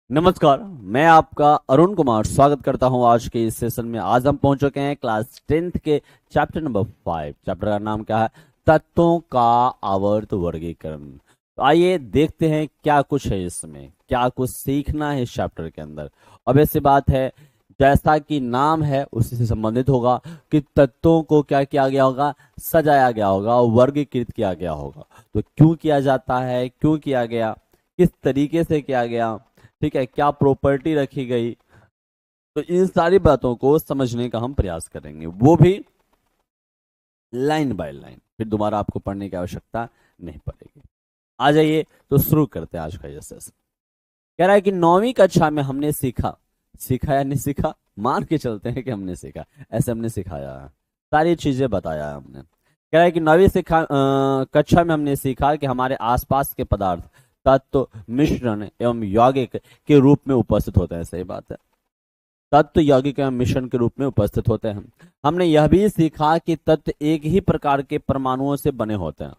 नमस्कार। मैं आपका अरुण कुमार स्वागत करता हूं आज के इस सेशन में। आज हम पहुंच चुके हैं क्लास 10th के चैप्टर नंबर 5। चैप्टर का नाम क्या है? तत्वों का आवर्त वर्गीकरण। तो आइए देखते हैं क्या कुछ है इसमें, क्या कुछ सीखना है इस चैप्टर के अंदर। अब ऐसी बात है, जैसा कि नाम है उसी से संबंधित होगा कि तत्वों को क्या किया गया होगा, सजाया गया होगा, वर्गीकृत किया गया होगा। तो क्यों किया जाता है, क्यों किया गया, किस तरीके से किया गया, ठीक है, क्या प्रॉपर्टी रखी गई, तो इन सारी बातों को समझने का हम प्रयास करेंगे, वो भी लाइन बाय लाइन। फिर दोबारा आपको पढ़ने की आवश्यकता नहीं पड़ेगी। आ जाइए तो शुरू करते हैं आज का ये सेशन। कह रहा है कि 9वीं कक्षा में हमने सीखा, सीखा या नहीं सीखा, मान के चलते हैं कि हमने सीखा, ऐसे हमने सिखाया है, सारी चीजें बताया है हमने। कह रहा है कि 9वीं कक्षा में हमने सीखा कि हमारे आसपास के पदार्थ तत्व मिश्रण एवं यौगिक के रूप में उपस्थित होते हैं। सही बात है, तत्व यौगिक एवं मिश्रण के रूप में उपस्थित होते हैं। हमने यह भी सीखा कि तत्व एक ही प्रकार के परमाणुओं से बने होते हैं।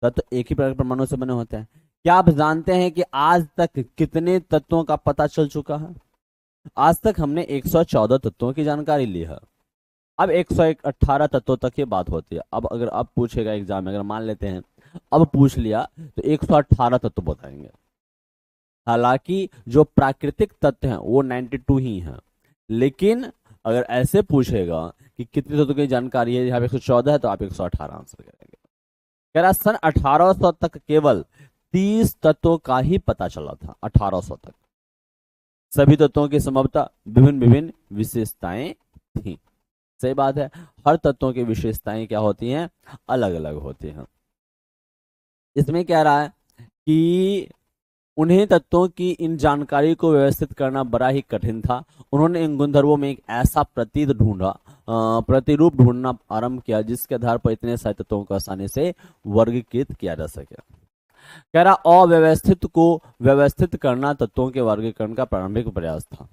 तत्व एक ही प्रकार के परमाणुओं से बने होते हैं। क्या आप जानते हैं कि आज तक कितने तत्वों का पता चल चुका है? आज तक हमने 114 तत्वों की जानकारी ली है। अब 118 तत्वों तक ये बात होती है। अब अगर अब पूछेगा एग्जाम में, अगर मान लेते हैं अब पूछ लिया तो 118 तत्व बताएंगे। हालांकि जो प्राकृतिक तत्व हैं वो 92 ही हैं, लेकिन अगर ऐसे पूछेगा कि कितने तत्वों की जानकारी है, यहाँ पे 114 है तो आप 118 आंसर करेंगे। कह रहा सन 1800 तक केवल 30 तत्वों का ही पता चला था। 1800 तक सभी तत्वों की संभवतः विभिन्न विभिन्न विशेषताएं थी। सही बात है, हर तत्वों की विशेषताएं क्या होती हैं, अलग अलग होती हैं। इसमें कह रहा है कि उन्हें तत्वों की इन जानकारी को व्यवस्थित करना बड़ा ही कठिन था। उन्होंने इन गुणधर्मों में एक ऐसा प्रतिरूप ढूंढना आरंभ किया जिसके आधार पर इतने सारे तत्वों को आसानी से वर्गीकृत किया जा सके। कह रहा अव्यवस्थित को व्यवस्थित करना तत्वों के वर्गीकरण का प्रारंभिक प्रयास था।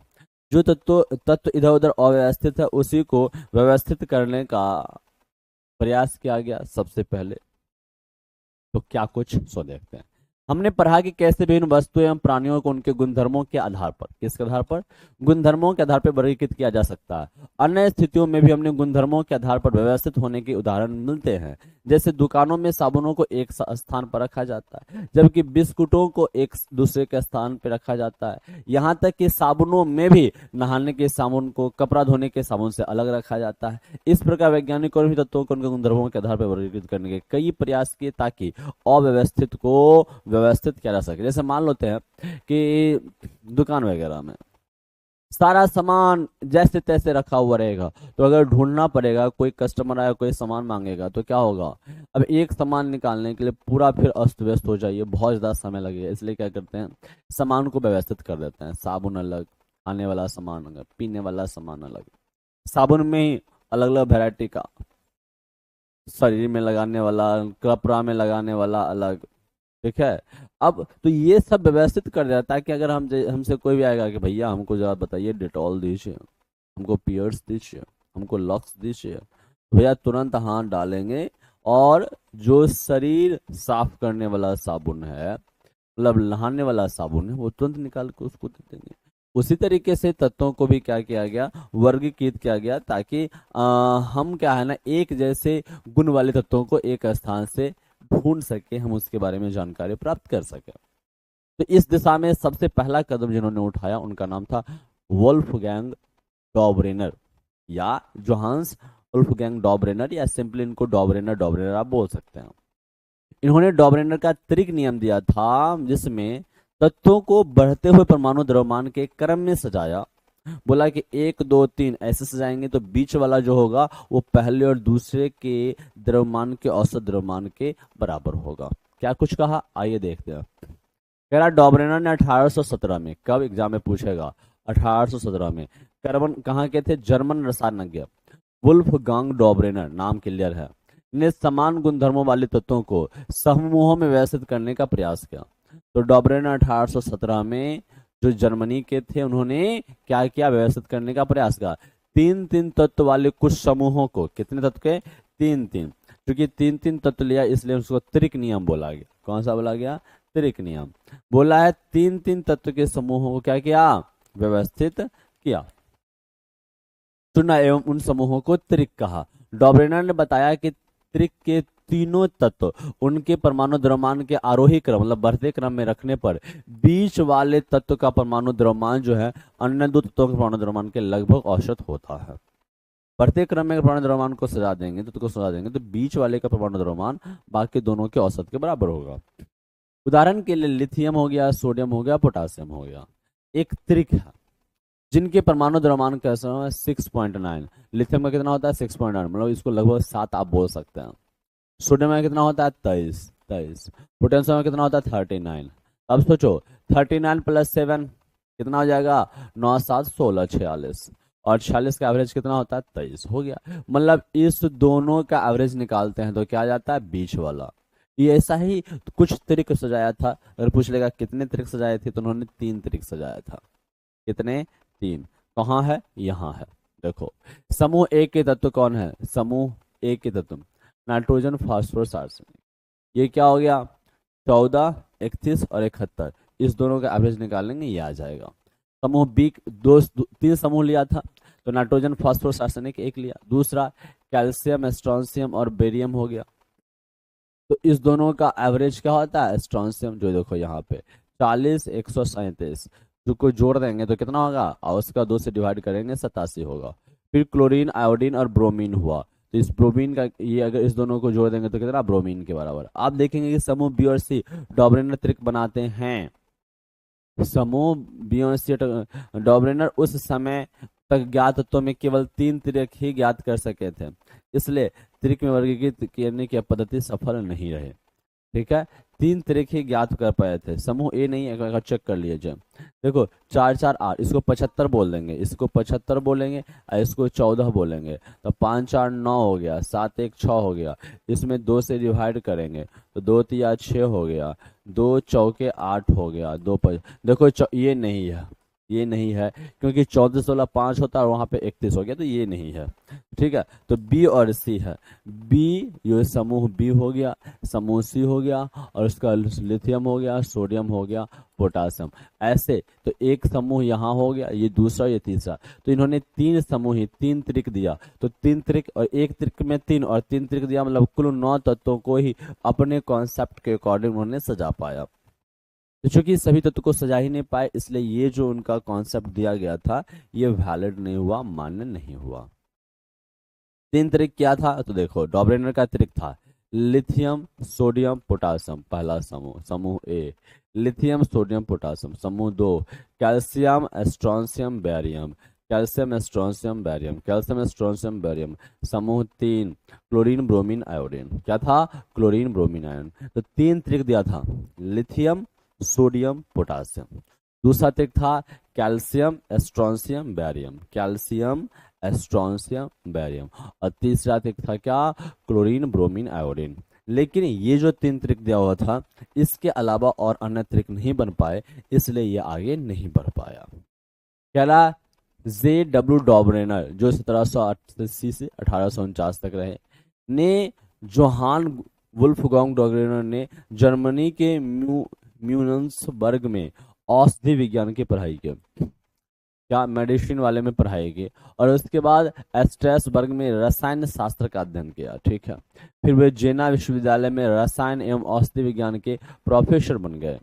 जो तत्व तत्व इधर उधर अव्यवस्थित है उसी को व्यवस्थित करने का प्रयास किया गया सबसे पहले। तो क्या कुछ सो देखते हैं। हमने पढ़ा कि कैसे विभिन्न वस्तुएं एवं प्राणियों को उनके गुणधर्मों के आधार पर, किसके आधार पर, गुणधर्मों के आधार पर वर्गीकृत किया जा सकता है। अन्य स्थितियों में भी हमने गुणधर्मों के आधार पर व्यवस्थित होने के उदाहरण मिलते हैं। जैसे दुकानों में साबुनों को एक स्थान पर रखा जाता है, जबकि बिस्कुटों को एक दूसरे के स्थान पर रखा जाता है। यहाँ तक कि साबुनों में भी नहाने के साबुन को कपड़ा धोने के साबुन से अलग रखा जाता है। इस प्रकार वैज्ञानिकों ने भी तत्वों को उनके गुणधर्मों के आधार पर वर्गीकृत करने के कई प्रयास किए ताकि अव्यवस्थित को व्यवस्थित किया जा सके। जैसे मान लेते हैं कि दुकान वगैरह में सारा सामान जैसे तैसे रखा हुआ रहेगा, तो अगर ढूंढना पड़ेगा, कोई कस्टमर आया कोई सामान मांगेगा तो क्या होगा, अब एक सामान निकालने के लिए पूरा फिर अस्त व्यस्त हो जाइए, बहुत ज़्यादा समय लगेगा। इसलिए क्या करते हैं, सामान को व्यवस्थित कर देते हैं। साबुन अलग, खाने वाला सामान अलग, पीने वाला सामान अलग। साबुन में ही अलग अलग वैरायटी का, शरीर में लगाने वाला, कपड़ा में लगाने वाला अलग, ठीक है। अब तो ये सब व्यवस्थित कर देता है कि अगर हमसे कोई भी आएगा कि भैया हमको जरा बताइए, डिटॉल दीजिए, हमको पियर्स दीजिए, हमको लक्स दीजिए, भैया तुरंत हाथ डालेंगे और जो शरीर साफ करने वाला साबुन है, मतलब नहाने वाला साबुन है, वो तुरंत निकाल के उसको दे देंगे। उसी तरीके से तत्वों को भी क्या किया गया, वर्गीकृत किया गया ताकि हम क्या है ना, एक जैसे गुण वाले तत्वों को एक स्थान से ढूंढ सके, हम उसके बारे में जानकारी प्राप्त कर सके। तो इस दिशा में सबसे पहला कदम जिन्होंने उठाया उनका नाम था वोल्फगैंग डॉबरेनर या जोहान्स वोल्फगैंग डॉबरेनर, या सिंपली इनको डॉबरेनर डॉबरेनर आप बोल सकते हैं। इन्होंने डॉबरेनर का त्रिक नियम दिया था जिसमें तत्वों को बढ़ते हुए परमाणु द्रव्यमान के क्रम में सजाया। बोला कि 1 2 3 ऐसे सजाएंगे तो बीच वाला जो होगा वो पहले और दूसरे के द्रव्यमान के औसत द्रव्यमान के बराबर होगा। क्या कुछ कहा, आइए देखते हैं। कह रहा डॉबरेनर ने 1817 में, कब एग्जाम में पूछेगा, 1817 में, कार्बन कहाँ के थे, जर्मन रसायनज्ञ वुल्फगांग डॉबरेनर, नाम क्लियर है, ने समान गुणधर्मों वाले तत्वों को समूहों में व्यवस्थित करने का प्रयास किया। तो डॉबरेनर 1817 में जो जर्मनी के थे उन्होंने क्या किया, व्यवस्थित करने का प्रयास किया। 3 3 तत्व वाले कुछ समूहों को, कितने तत्व के, 3 3, क्योंकि 3 3 तत्व लिया इसलिए उसको त्रिक नियम बोला गया। कौन सा बोला गया, त्रिक नियम। बोला है तीन तीन तत्व के समूहों को क्या किया, व्यवस्थित किया, चुना एवं उन समूहों को त्रिक कहा। डॉबरेनर ने बताया कि त्रिक के तीनों तत्व उनके परमाणु द्रव्यमान के आरोही क्रम मतलब बढ़ते क्रम में रखने पर बीच वाले तत्व का परमाणु द्रव्यमान जो है अन्य दो तत्वों के परमाणु द्रव्यमान के लगभग औसत होता है। बढ़ते क्रम में परमाणु द्रव्यमान को सजा देंगे तो बीच वाले का परमाणु द्रव्यमान बाकी दोनों के औसत के बराबर होगा। उदाहरण के लिए लिथियम हो गया, सोडियम हो गया, पोटासियम हो गया, एक त्रिक है जिनके परमाणु द्रव्यमान कैसा है 6.9। लिथियम का कितना होता है 6.9, मतलब इसको लगभग 7 आप बोल सकते हैं। सोडियम में कितना होता है 23। पोटेशियम में कितना होता है 39। अब सोचो 39 प्लस 7 कितना हो जाएगा 9 7 16 46 और 46 का एवरेज कितना होता है 23 हो गया। मतलब इस दोनों का एवरेज निकालते हैं तो क्या आ जाता है बीच वाला। ये ऐसा ही कुछ त्रिक सजाया था। अगर पूछ लेगा कितने त्रिक सजाए थे तो उन्होंने 3 त्रिक सजाया था। कितने 3। कहाँ है यहाँ है। देखो समूह ए के तत्व कौन है, समूह ए के तत्व नाइट्रोजन फास्फोरस आर्सेनिक। ये क्या हो गया 14 31 और 71। इस दोनों का एवरेज निकालेंगे ये आ जाएगा। समूह बी तीन समूह लिया था तो नाइट्रोजन फास्फोरस आर्सेनिक एक लिया, दूसरा कैल्शियम स्ट्रोंशियम और बेरियम हो गया। तो इस दोनों का एवरेज क्या होता है स्ट्रोंशियम जो देखो यहाँ पे 40 137 जो को जोड़ देंगे तो कितना होगा और उसका 2 से डिवाइड करेंगे 87 होगा। फिर क्लोरीन आयोडीन और ब्रोमीन हुआ तो इस ब्रोमीन का ये अगर इस दोनों को जोड़ देंगे तो कितना ब्रोमीन के बराबर। आप देखेंगे कि समूह बी और सी डॉबरेनर त्रिक बनाते हैं। समूह बी और सी डॉबरेनर उस समय तक ज्ञात तत्वों में केवल 3 त्रिक ही ज्ञात कर सके थे, इसलिए त्रिक में वर्गीकृत करने की पद्धति सफल नहीं रहे। ठीक है 3 त्रिक ही ज्ञात कर पाए थे। समूह ए नहीं है, चेक कर लीजिए। देखो 4 4 8 इसको 75 बोल देंगे, इसको 75 बोलेंगे और इसको 14 बोलेंगे तो 5 4 9 हो गया, 7 1 6 हो गया। इसमें 2 से डिवाइड करेंगे तो 2 3 6 हो गया, 2 चौके 8 हो गया, 2 देखो ये नहीं है, ये नहीं है क्योंकि 14 16 5 होता है और वहां पे 31 हो गया तो ये नहीं है। ठीक है तो बी और सी है। बी ये समूह बी हो गया, समूह सी हो गया और उसका लिथियम हो गया, सोडियम हो गया, पोटासियम। ऐसे तो एक समूह यहाँ हो गया, ये दूसरा ये तीसरा। तो इन्होंने 3 समूह ही 3 त्रिक दिया तो 3 त्रिक और एक त्रिक में 3 और 3 त्रिक दिया मतलब कुल 9 तत्वों को ही अपने कॉन्सेप्ट के अकॉर्डिंग उन्होंने सजा पाया। तो चूंकि सभी तत्व को सजा ही नहीं पाए इसलिए ये जो उनका कॉन्सेप्ट दिया गया था ये वैलिड नहीं हुआ, मान्य नहीं हुआ। 3 त्रिक क्या था तो देखो डॉबरेनर का त्रिक था लिथियम सोडियम पोटासियम पहला समूह, समूह ए लिथियम सोडियम पोटासियम। समूह 2 calcium strontium barium, calcium strontium barium, calcium strontium barium. समूह 3 क्लोरीन ब्रोमीन आयोडीन। क्या था क्लोरीन ब्रोमीन आयोडीन। तो 3 त्रिक दिया था लिथियम सोडियम पोटासियम। दूसरा त्रिक था calcium strontium barium, calcium strontium barium. और तीसरा त्रिक था क्या क्लोरीन ब्रोमीन आयोडीन। लेकिन ये जो 3 त्रिक दिया हुआ था इसके अलावा और अन्य त्रिक नहीं बन पाए इसलिए ये आगे नहीं बढ़ पाया। कह रहा जे डब्ल्यू डॉबरेनर जो 1780 से 1849 तक रहे ने जोहान वुल्फगांग डॉबरेनर ने जर्मनी के म्यूनसबर्ग में औषधि विज्ञान की पढ़ाई की, क्या मेडिसिन वाले में पढ़ाई की। और उसके बाद स्ट्रेसबर्ग में रसायन शास्त्र का अध्ययन किया। ठीक है फिर वे जेना विश्वविद्यालय में रसायन एवं औषधि विज्ञान के प्रोफेसर बन गए,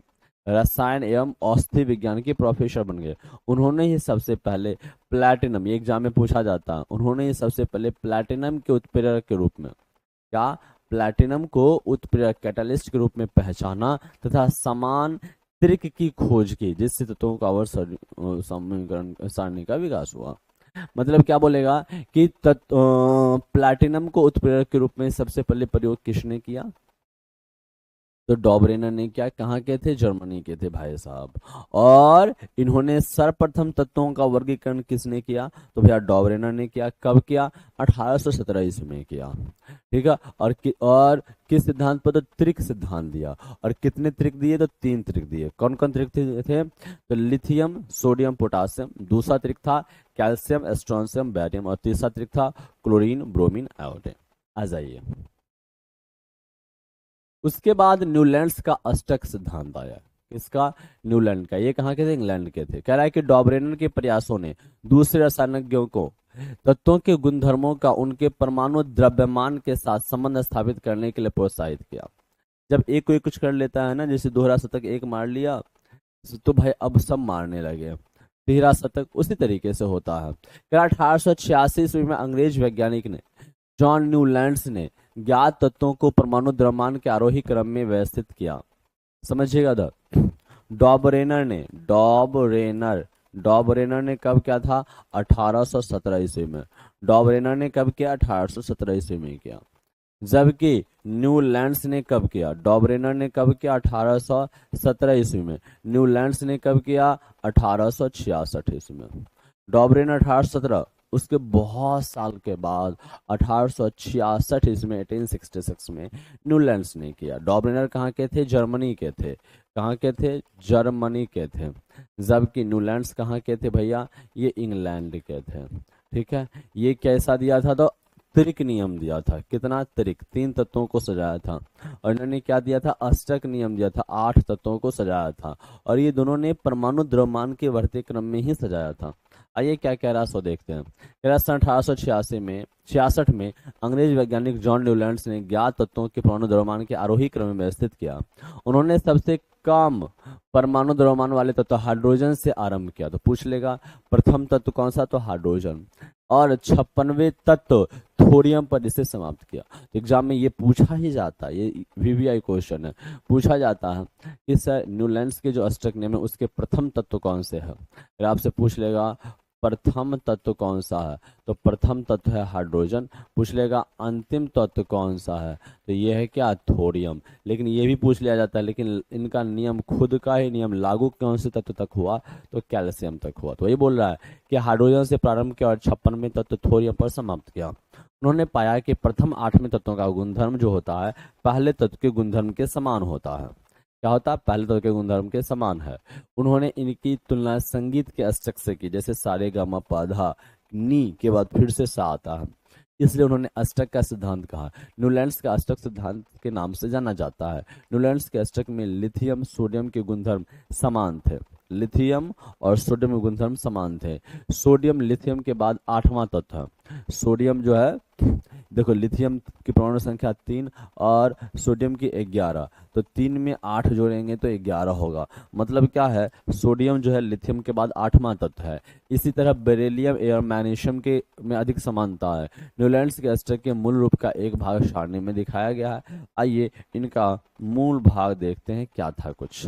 रसायन एवं औषधि विज्ञान के प्रोफेसर बन गए। उन्होंने ही सबसे पहले प्लैटिनम, ये एग्जाम में पूछा जाता है, उन्होंने ही सबसे पहले प्लैटिनम के उत्प्रेरक के रूप में क्या प्लैटिनम को उत्प्रेरक कैटालिस्ट के रूप में पहचाना तथा समान त्रिक की खोज की जिससे तत्वों का आवर्त समीकरण सारणी का विकास हुआ। मतलब क्या बोलेगा कि प्लैटिनम को उत्प्रेरक के रूप में सबसे पहले प्रयोग किसने किया तो डॉबरेनर ने। क्या कहाँ के थे जर्मनी के थे भाई साहब। और इन्होंने सर्वप्रथम तत्वों का वर्गीकरण किसने किया तो भैया डॉबरेनर ने किया। कब किया 1817 ईस्वी में किया। ठीक है और किस सिद्धांत पर तो त्रिक सिद्धांत दिया। और कितने त्रिक दिए तो 3 त्रिक दिए। कौन कौन त्रिक थे तो लिथियम सोडियम पोटासियम, दूसरा त्रिक था कैल्शियम स्ट्रोंशियम बेरियम और तीसरा त्रिक था क्लोरीन ब्रोमीन आयोडीन। आ जाइए उसके बाद न्यूलैंड्स का अष्टक सिद्धांत आया। इसका न्यूलैंड का, ये कहाँ के थे? इंग्लैंड के थे। कह रहा है कि डॉबरेनर के प्रयासों ने दूसरे रसायनज्ञों को तत्वों के गुणधर्मों का उनके परमाणु द्रव्यमान के साथ संबंध स्थापित करने के लिए प्रोत्साहित किया। जब एक कोई कुछ कर लेता है ना, जैसे दोहरा शतक एक मार लिया, तो भाई अब सब मारने लगे। तिहरा शतक उसी तरीके से होता है। 1886 ईस्वी में अंग्रेज वैज्ञानिक ने जॉन न्यूलैंड्स ने ज्ञात तत्वों को परमाणु द्रव्यमान के आरोही क्रम में व्यवस्थित किया। समझिएगा द डॉबरेनर ने कब क्या था? 1817 ईस्वी में। डॉबरेनर ने कब किया? 1817 ईस्वी में किया। जबकि न्यूलैंड्स ने कब किया? डॉबरेनर ने कब किया? 1817 ईस्वी में। न्यूलैंड्स ने कब किया? 1866 ईस्वी में। डॉबरेनर 1817, उसके बहुत साल के बाद 1866 ईस्वी में, 1866 में न्यूलैंड्स ने किया। डॉबरेनर कहाँ के थे? जर्मनी के थे। कहाँ के थे? जर्मनी के थे। जबकि न्यूलैंड्स कहाँ के थे भैया? ये इंग्लैंड के थे। ठीक है, ये कैसा दिया था? तो त्रिक नियम दिया था। कितना? त्रिक, 3 तत्वों को सजाया था। और इन्होंने क्या दिया था? अष्टक नियम दिया था, 8 तत्वों को सजाया था। और ये दोनों ने परमाणु द्रव्यमान के बढ़ते क्रम में ही सजाया था। आइए क्या कह रहा है सो देखते हैं। कह रहा सन 1866 में अंग्रेज वैज्ञानिक जॉन न्यूलैंड्स ने ज्ञात तत्वों के परमाणु द्रव्यमान के आरोही क्रम में व्यवस्थित किया। उन्होंने सबसे कम परमाणु द्रव्यमान वाले तत्व हाइड्रोजन से आरंभ किया। तो पूछ लेगा प्रथम तत्व कौन सा? तो हाइड्रोजन। और 56वें तत्व थोरियम पर इसे समाप्त किया। तो एग्जाम में ये पूछा ही जाता है, ये वीवीआई क्वेश्चन है, पूछा जाता है कि सर न्यूलैंड्स के जो अष्टक नियम है उसके प्रथम तत्व कौन से है। फिर आपसे पूछ लेगा प्रथम तत्व कौन सा है? तो प्रथम तत्व है हाइड्रोजन। पूछ लेगा अंतिम तत्व कौन सा है? तो ये है क्या? थोरियम। लेकिन ये भी पूछ लिया जाता है, लेकिन इनका नियम खुद का ही नियम लागू कौन से तत्व तक हुआ? तो कैल्शियम तक हुआ। तो ये बोल रहा है कि हाइड्रोजन से प्रारंभ किया और 56वें तत्व थोरियम पर समाप्त किया। उन्होंने पाया कि प्रथम 8वें तत्वों का गुणधर्म जो होता है पहले तत्व के गुणधर्म के समान होता है। क्या होता है? पहले तत्व के गुणधर्म के समान है। उन्होंने इनकी तुलना संगीत के अष्टक से की, जैसे सारे गामा पधा नी के बाद फिर से सा आता है, इसलिए उन्होंने अष्टक का सिद्धांत कहा। न्यूलैंड्स का अष्टक सिद्धांत के नाम से जाना जाता है। न्यूलैंड्स के अष्टक में लिथियम सोडियम के गुणधर्म समान थे। लिथियम और सोडियम के गुणधर्म समान थे। सोडियम लिथियम के बाद 8वां तत्व है। सोडियम जो है, देखो लिथियम की परमाणु संख्या 3 और सोडियम की 11, तो 3 में 8 जोड़ेंगे तो 11 होगा। मतलब क्या है? सोडियम जो है लिथियम के बाद 8वां तत्व है। इसी तरह बेरिलियम और मैग्नीशियम के में अधिक समानता है। न्यूलैंड्स के अष्टक के मूल रूप का एक भाग सारणी में दिखाया गया है। आइए इनका मूल भाग देखते हैं क्या था कुछ।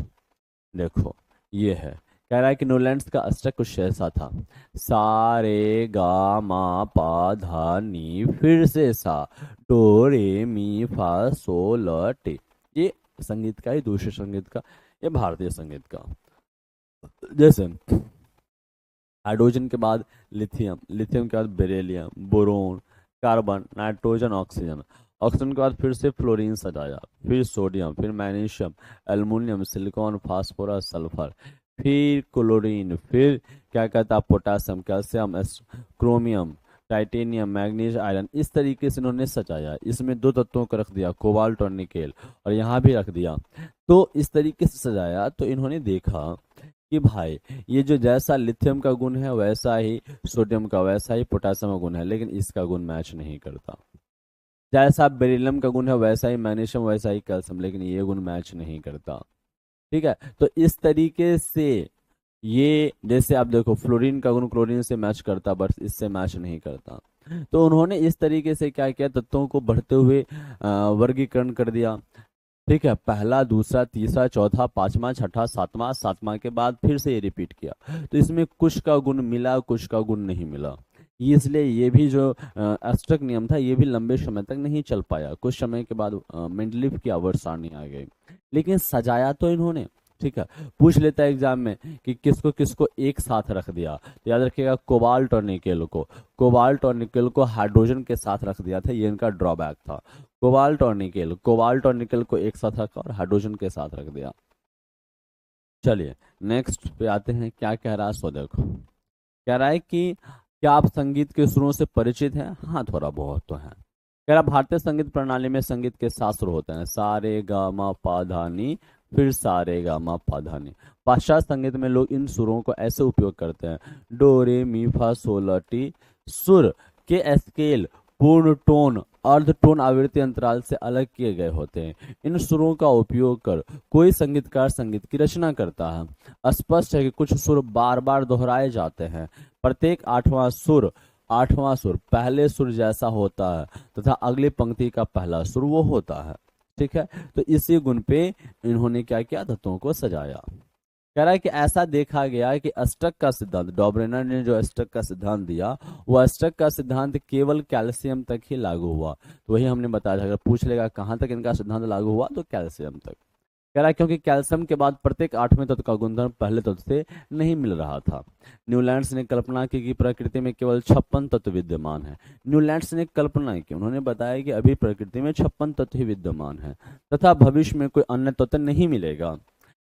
देखो ये है, कह रहा है कि न्यूलैंड्स का अष्टक कुछ ऐसा था। सा रे गा मा पा धा नी फिर से सा, डो रे मी फा सो ल टे। ये संगीत का ही, दूसरे संगीत का, ये भारतीय संगीत का। जैसे हाइड्रोजन के बाद लिथियम, लिथियम के बाद beryllium, boron, carbon, nitrogen, oxygen, oxygen के बाद फिर से फ्लोरीन सजाया, फिर सोडियम, फिर magnesium, aluminium, silicon, phosphorus, sulphur, फिर क्लोरीन, फिर क्या कहता है potassium, calcium, chromium, titanium, manganese, iron. इस तरीके से इन्होंने सजाया। इसमें 2 तत्वों को रख दिया, कोबाल्ट और निकेल, और यहाँ भी रख दिया। तो इस तरीके से सजाया तो इन्होंने देखा कि भाई ये जो जैसा लिथियम का गुण है वैसा ही सोडियम का, वैसा ही पोटेशियम का गुण है, लेकिन इसका गुण मैच नहीं करता। जैसा बेरिलियम का गुण है वैसा ही मैग्नीशियम, वैसा ही कैल्शियम, लेकिन ये गुण मैच नहीं करता। ठीक है, तो इस तरीके से ये, जैसे आप देखो फ्लोरीन का गुण क्लोरीन से मैच करता, बट इससे मैच नहीं करता। तो उन्होंने इस तरीके से क्या किया, तत्वों को बढ़ते हुए वर्गीकरण कर दिया। ठीक है, पहला, दूसरा, तीसरा, चौथा, पांचवा, छठा, सातवां, सातवां के बाद फिर से ये रिपीट किया। तो इसमें कुछ का गुण मिला, कुछ का गुण नहीं मिला। इसलिए ये भी जो अष्टक नियम था ये भी लंबे समय तक नहीं चल पाया। कुछ समय के बाद मेंडलीफ की आवर्त सारणी आ गई, लेकिन सजाया तो इन्होंने। ठीक है, पूछ लेता है एग्जाम में कि किसको किसको एक साथ रख दिया, तो याद रखिएगा कोबाल्ट और निकेल को। कोबाल्ट और निकेल को हाइड्रोजन के साथ रख दिया था, ये इनका ड्रॉबैक था। कोबाल्ट और निकेल को एक साथ रखा और हाइड्रोजन के साथ रख दिया। चलिए नेक्स्ट पे आते हैं, क्या कह रहा है सो देखो। कह रहा है कि क्या आप संगीत के सुरों से परिचित हैं? हाँ थोड़ा बहुत तो है। कह रहा भारतीय संगीत प्रणाली में संगीत के 7 सुर होते हैं, सा रे गा मा पा धा नी, फिर सा रे गा मा पा धा नी। पाश्चात्य संगीत में लोग इन सुरों को ऐसे उपयोग करते हैं, डो रे मी फा सोल ला टी। सुर के स्केल पूर्ण टोन अर्ध टोन आवृत्ति अंतराल से अलग किए गए होते हैं। इन सुरों का उपयोग कर कोई संगीतकार संगीत की रचना करता है। स्पष्ट है कि कुछ सुर बार बार दोहराए जाते हैं। प्रत्येक आठवां सुर पहले सुर जैसा होता है तथा अगली पंक्ति का पहला सुर वो होता है। ठीक है, तो इसी गुण पे इन्होंने क्या किया, तत्वों को सजाया। कह रहा है कि ऐसा देखा गया कि अष्टक का सिद्धांत, डॉबरेनर ने जो अष्टक का सिद्धांत दिया, वो अष्टक का सिद्धांत केवल कैल्शियम तक ही लागू हुआ। तो वही हमने बताया था, अगर पूछ लेगा कहाँ तक इनका सिद्धांत लागू हुआ, तो कैल्शियम तक। कह रहा है क्योंकि कैल्शियम के बाद प्रत्येक 8वें तत्व का गुणधर्म पहले तत्व से नहीं मिल रहा था। न्यूलैंड्स ने कल्पना की कि प्रकृति में केवल 56 तत्व विद्यमान है। न्यूलैंड्स ने कल्पना की, उन्होंने बताया कि अभी प्रकृति में 56 तत्व ही विद्यमान है तथा भविष्य में कोई अन्य तत्व नहीं मिलेगा।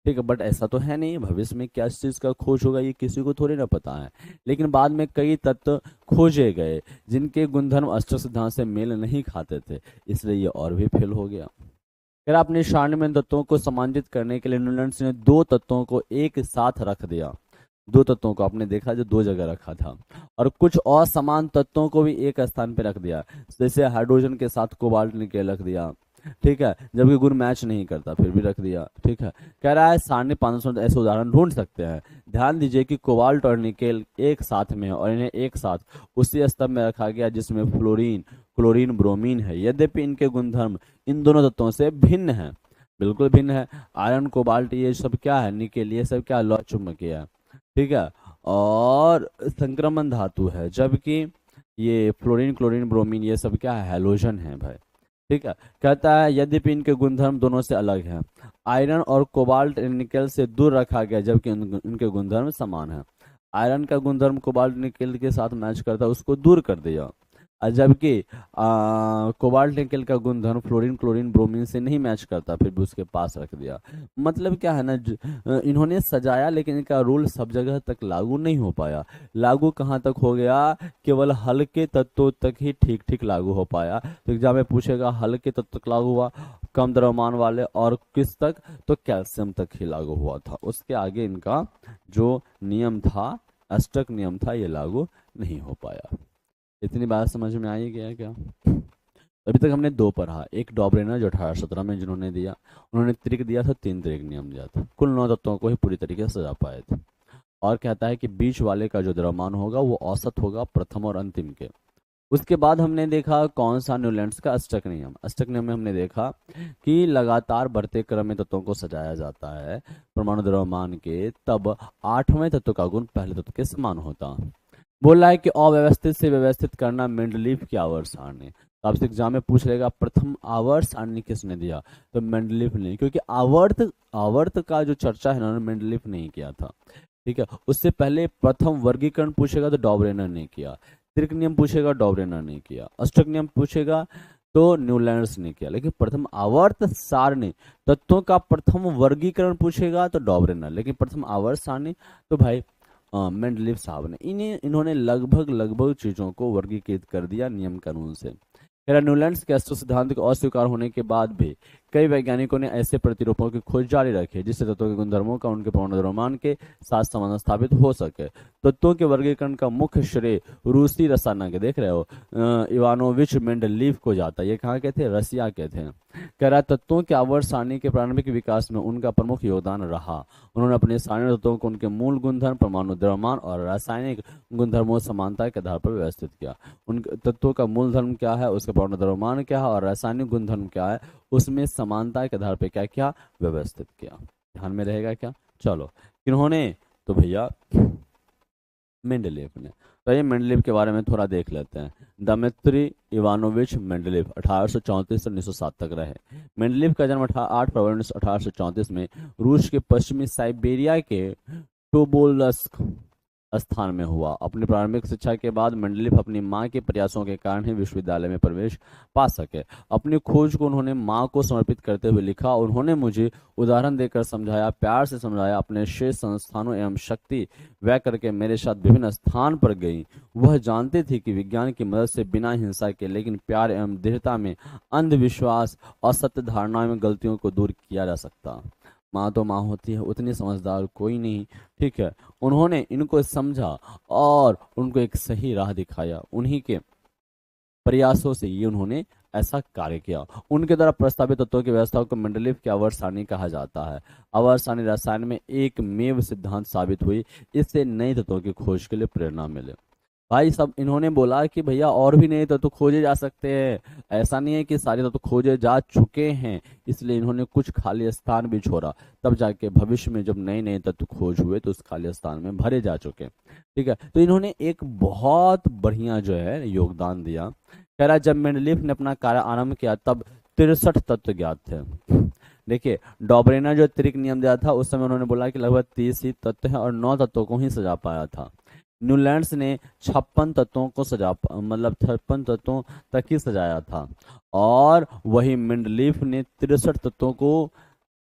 ठीक है, बट ऐसा तो है नहीं, भविष्य में क्या चीज का खोज होगा ये किसी को थोड़ी ना पता है। लेकिन बाद में कई तत्व खोजे गए जिनके गुणधर्म अष्टक सिद्धांत से मेल नहीं खाते थे, इसलिए ये और भी फेल हो गया। फिर अपने सारणी में तत्वों को समांजित करने के लिए न्यूलैंड्स ने 2 तत्वों को एक साथ रख दिया। 2 तत्वों को आपने देखा जो 2 जगह रखा था, और कुछ असमान तत्वों को भी एक स्थान पर रख दिया, जैसे हाइड्रोजन के साथ कोबाल्ट निकल रख दिया। ठीक है, जबकि गुण मैच नहीं करता फिर भी रख दिया। ठीक है, कह रहा है सारणी 500 ऐसे उदाहरण ढूंढ सकते हैं। ध्यान दीजिए कि कोबाल्ट और निकेल एक साथ में है और इन्हें एक साथ उसी स्तंभ में रखा गया जिसमें फ्लोरीन, क्लोरीन, ब्रोमीन है। यद्यपि इनके गुणधर्म इन दोनों तत्वों से भिन्न है, बिल्कुल भिन्न है। आयरन, कोबाल्ट ये सब क्या है, निकेल ये सब क्या, लौह चुंबकीय है। ठीक है, और संक्रमण धातु है, जबकि ये फ्लोरीन, क्लोरीन, ब्रोमीन ये सब क्या है, हैलोजन है भाई। ठीक है, कहता है यद्यपि इनके गुणधर्म दोनों से अलग हैं। आयरन और कोबाल्ट निकेल से दूर रखा गया जबकि इनके गुणधर्म समान है। आयरन का गुणधर्म कोबाल्ट निकेल के साथ मैच करता है, उसको दूर कर दिया, जबकि कोबाल्ट निकेल का गुणधर्म फ्लोरीन, क्लोरीन, ब्रोमीन से नहीं मैच करता, फिर भी उसके पास रख दिया। मतलब क्या है ना, इन्होंने सजाया लेकिन इनका रूल सब जगह तक लागू नहीं हो पाया। लागू कहाँ तक हो गया, केवल हल्के तत्वों तक ही ठीक ठीक लागू हो पाया। तो एग्जाम में पूछेगा हल्के तत्व तक लागू हुआ, कम द्रव्यमान वाले, और किस तक, तो कैल्शियम तक ही लागू हुआ था। उसके आगे इनका जो नियम था, अष्टक नियम था, ये लागू नहीं हो पाया। इतनी बात समझ में आई क्या? अभी तक हमने 2 पढ़ा, एक डॉबरेनर जो 1817 में जिन्होंने दिया, उन्होंने त्रिक दिया था, 3 त्रिक नियम दिया था, कुल 9 तत्वों को ही पूरी तरीके से सजा पाए थे। और कहता है कि बीच वाले का जो द्रव्यमान होगा वो औसत होगा प्रथम और अंतिम के। उसके बाद हमने देखा कौन सा, न्यूलैंड्स का अष्टक नियम। अष्टक नियम में हमने देखा कि लगातार बढ़ते क्रम में तत्वों को सजाया जाता है परमाणु द्रव्यमान के, तब 8वें तत्व का गुण पहले तत्व के समान होता। बोल रहा है कि अव्यवस्थित से व्यवस्थित करना मेंडलीव की आवर्त सारणी। तो आपसे एग्जाम में पूछ लेगा प्रथम आवर्त सारणी किसने दिया, तो मेंडलीव ने, क्योंकि आवर्त का जो चर्चा है ना मेंडलीव नहीं किया था। ठीक है, उससे पहले प्रथम वर्गीकरण पूछेगा तो डॉबरेनर ने किया, त्रिक नियम पूछेगा डॉबरेनर ने किया, अष्टक नियम पूछेगा तो न्यूलैंड्स ने किया। लेकिन प्रथम आवर्त सारणी तत्वों का प्रथम वर्गीकरण पूछेगा तो डॉबरेनर, लेकिन प्रथम आवर्त सारणी तो भाई मेंडलीव साहब ने। इन्होंने लगभग चीजों को वर्गीकृत कर दिया नियम कानून से। न्यूलैंड्स के अष्टक सिद्धांत को अस्वीकार होने के बाद भी कई वैज्ञानिकों ने ऐसे प्रतिरूपों की खोज जारी रखी जिससे तत्वों के गुणधर्मों का उनके परमाणु द्रव्यमान के साथ संबंध स्थापित हो सके। तत्वों के वर्गीकरण का मुख्य श्रेय रूसी रसायनज्ञ, देख रहे हो, इवानोविच मेंडलीव को जाता है। ये कहाँ के थे, रसिया के थे। कह रहा तत्वों के आवर्त सारणी के प्रारंभिक विकास में उनका प्रमुख योगदान रहा। उन्होंने अपने सारणी तत्वों को उनके मूल गुणधर्म, परमाणु द्रव्यमान और रासायनिक गुणधर्मों समानता के आधार पर व्यवस्थित किया। उन तत्वों का मूल धर्म क्या है, उसका परमाणु द्रव्यमान क्या है और रासायनिक गुणधर्म क्या है, उसमें समानता के आधार पर क्या क्या व्यवस्थित किया। ध्यान में रहेगा क्या? चलो, किन्होंने, तो भैया मेंडलीव ने। तो ये मेंडलीव के बारे में थोड़ा देख लेते हैं। दमित्री इवानोविच मेंडलीव 1834 से 1907 तक रहे। मेंडलीव का जन्म 8 फरवरी 1834 में रूस के पश्चिमी साइबेरिया के टोबोल्स्क स्थान में हुआ। अपनी प्रारंभिक शिक्षा के बाद मेंडलीफ अपनी मां के प्रयासों के कारण ही विश्वविद्यालय में प्रवेश पा सके। अपनी खोज को उन्होंने मां को समर्पित करते हुए लिखा, उन्होंने मुझे उदाहरण देकर समझाया, प्यार से समझाया, अपने शेष संस्थानों एवं शक्ति व्यय करके मेरे साथ विभिन्न स्थान पर गई। वह जानती थी कि विज्ञान की मदद से बिना हिंसा के लेकिन प्यार एवं दृढ़ता में अंधविश्वास और सत्य धारणाओं में गलतियों को दूर किया जा सकता। माँ तो माँ होती है, उतनी समझदार कोई नहीं। ठीक है, उन्होंने इनको समझा और उनको एक सही राह दिखाया। उन्हीं के प्रयासों से ये उन्होंने ऐसा कार्य किया। उनके द्वारा प्रस्तावित तत्वों की व्यवस्था को मेंडलीफ की आवर्त सारणी कहा जाता है। आवर्त सारणी रसायन में एक मेव सिद्धांत साबित हुई। इससे नए तत्वों की खोज के लिए प्रेरणा मिले। भाई सब इन्होंने बोला कि भैया और भी नए तत्व खोजे जा सकते हैं, ऐसा नहीं है कि सारे तत्व खोजे जा चुके हैं, इसलिए इन्होंने कुछ खाली स्थान भी छोड़ा। तब जाके भविष्य में जब नए नए तत्व खोज हुए तो उस खाली स्थान में भरे जा चुके। ठीक है, तो इन्होंने एक बहुत बढ़िया जो है योगदान दिया। कह रहा जब मेंडलीफ ने अपना कार्य आरंभ किया तब 63 तत्व ज्ञात थे। देखिए, डॉबरेनर जो त्रिक नियम दिया था उस समय उन्होंने बोला कि लगभग 30 ही तत्व हैं और 9 तत्वों को ही सजा पाया था। न्यूलैंड्स ने 56 तत्वों को मतलब 56 तत्वों तक ही सजाया था और वही मेंडलीफ ने 63 तत्वों को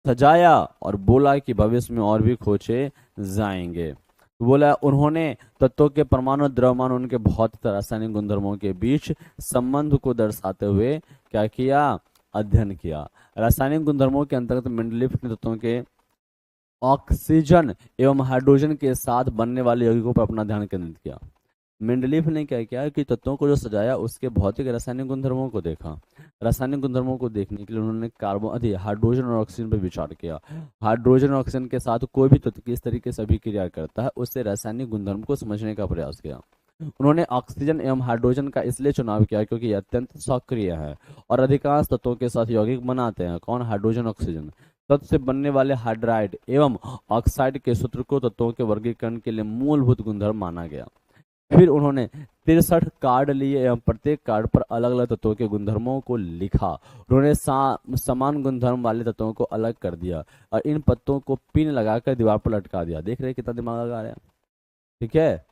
सजाया और बोला कि भविष्य में और भी खोजे जाएंगे। बोला उन्होंने तत्वों के परमाणु द्रव्यमान उनके भौतिक रासायनिक गुणधर्मों के बीच संबंध को दर्शाते हुए क्या किया, अध्ययन किया। रासायनिक गुणधर्मों के अंतर्गत मेंडलीफ ने तत्वों के ऑक्सीजन एवं हाइड्रोजन के साथ बनने वाले यौगिकों पर अपना ध्यान केंद्रित किया। मेंडलीफ ने क्या किया कि तत्वों को जो सजाया उसके भौतिक रासायनिक गुणधर्मों को देखा। रासायनिक गुणधर्मों को देखने के लिए उन्होंने कार्बन हाइड्रोजन और ऑक्सीजन पर विचार किया। हाइड्रोजन और ऑक्सीजन के साथ कोई भी तत्व किस तरीके से अभिक्रिया करता है उससे रासायनिक गुणधर्म को समझने का प्रयास किया। उन्होंने ऑक्सीजन एवं हाइड्रोजन का इसलिए चुनाव किया क्योंकि ये अत्यंत सक्रिय है और अधिकांश तत्वों के साथ यौगिक बनाते हैं। कौन? Hydrogen, oxygen. तत्व से बनने वाले हाइड्राइड एवं ऑक्साइड के सूत्र को तत्वों के वर्गीकरण के लिए मूलभूत गुणधर्म माना गया। फिर उन्होंने 63 कार्ड लिए एवं प्रत्येक कार्ड पर अलग अलग तत्वों के गुणधर्मों को लिखा। उन्होंने समान गुणधर्म वाले तत्वों को अलग कर दिया और इन पत्तों को पिन लगाकर दीवार पर लटका दिया। देख रहे कितना दिमाग लगा रहे हैं। ठीक है,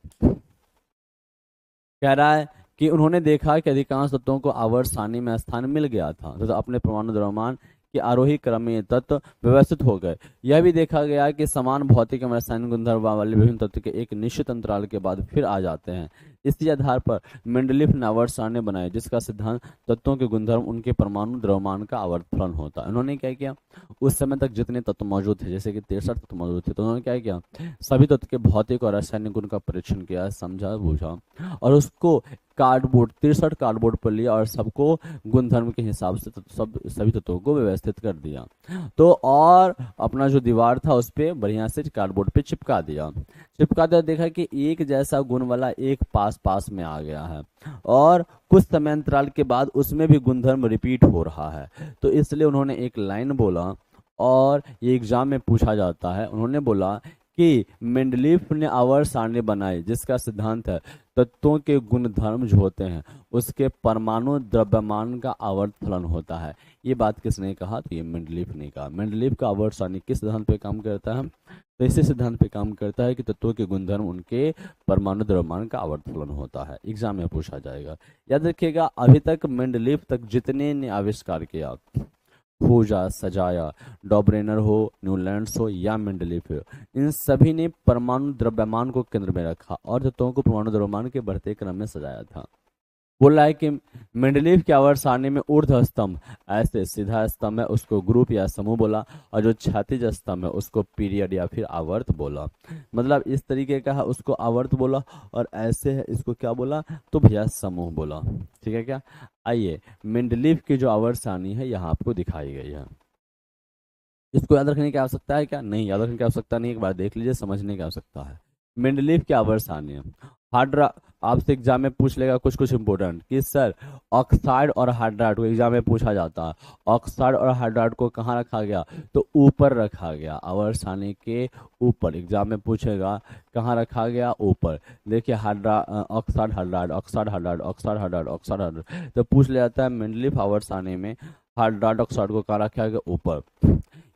कह रहा है कि उन्होंने देखा कि अधिकांश तत्वों को आवर्त सारणी में स्थान मिल गया था तो अपने परमाणु द्रव्यमान कि आरोही क्रम में ये तत्व व्यवस्थित हो गए। यह भी देखा गया कि समान भौतिक एवं रासायनिक गुणधर्म वाले विभिन्न तत्व के एक निश्चित अंतराल के बाद फिर आ जाते हैं। इसी आधार पर मेंडलीफ ने आवर्त सारणी बनाई जिसका सिद्धांत तत्वों के गुणधर्म उनके परमाणु द्रव्यमान का आवर्तफलन होता है। उन्होंने क्या किया, उस समय तक जितने तत्व मौजूद थे जैसे कि 63 तत्व मौजूद थे तो उन्होंने क्या किया, सभी तत्व के भौतिक और रासायनिक गुण का परीक्षण किया, समझा बूझा और उसको कार्डबोर्ड 63 कार्डबोर्ड पर लिया और सबको गुणधर्म के हिसाब से सभी तत्वों को व्यवस्थित कर दिया। तो और अपना जो दीवार था उस पर बढ़िया से कार्डबोर्ड पे चिपका दिया। देखा कि एक जैसा गुण वाला एक पास में आ गया है और कुछ समय अंतराल के बाद उसमें भी गुणधर्म रिपीट हो रहा है। तो इसलिए उन्होंने एक लाइन बोला और ये एग्जाम में पूछा जाता है। उन्होंने बोला कि मेंडलीफ ने आवर्त सारणी बनाई जिसका सिद्धांत है तत्वों के गुणधर्म जो होते हैं उसके परमाणु द्रव्यमान का आवर्त फलन होता है। ये बात किसने कहा? तो ये मेंडलीफ ने कहा। मेंडलीफ का आवर्त सारणी किस सिद्धांत पे काम करता है? तो इसी सिद्धांत पे काम करता है कि तत्वों के गुणधर्म उनके परमाणु द्रव्यमान का आवर्त फलन होता है। एग्जाम में पूछा जाएगा। याद रखिएगा, अभी तक मेंडलीफ तक जितने ने आविष्कार किया, खोजा, सजाया, डॉबरेनर हो, न्यूलैंड्स हो या मेंडलीफ हो, इन सभी ने परमाणु द्रव्यमान को केंद्र में रखा और तत्वों को परमाणु द्रव्यमान के बढ़ते क्रम में सजाया था। बोला है कि मेंडलीफ के आवर्त सारणी में ऊर्ध्व स्तंभ ऐसे सीधा स्तंभ है उसको ग्रुप या समूह बोला और जो क्षैतिज स्तंभ है उसको पीरियड या फिर आवर्त बोला। मतलब इस तरीके का है उसको आवर्त बोला और ऐसे है इसको क्या बोला? तो भैया समूह बोला। ठीक है क्या? आइए, मेंडलीफ की जो आवर्त सारणी है यहाँ आपको दिखाई गई है। इसको याद रखने की आवश्यकता है क्या? नहीं, याद रखने की आवश्यकता नहीं, एक बार देख लीजिए, समझने की आवश्यकता है। मेंडलीफ की आवर्त सारणी है। हाइड्रा आपसे एग्जाम में पूछ लेगा कुछ इंपोर्टेंट कि सर ऑक्साइड और हाइड्राइड को एग्जाम में पूछा जाता है, ऑक्साइड और हाइड्राइड को कहाँ रखा गया? तो ऊपर रखा गया, आवर्त सारणी के ऊपर। एग्जाम में पूछेगा कहाँ रखा गया? ऊपर। देखिए oxide hydride, oxide hydride, oxide hydride, oxide hydride, तो पूछ लिया जाता है मेंडलीफ आवर्त सारणी में हाइड्राइड ऑक्साइड को कहाँ रखा गया? ऊपर।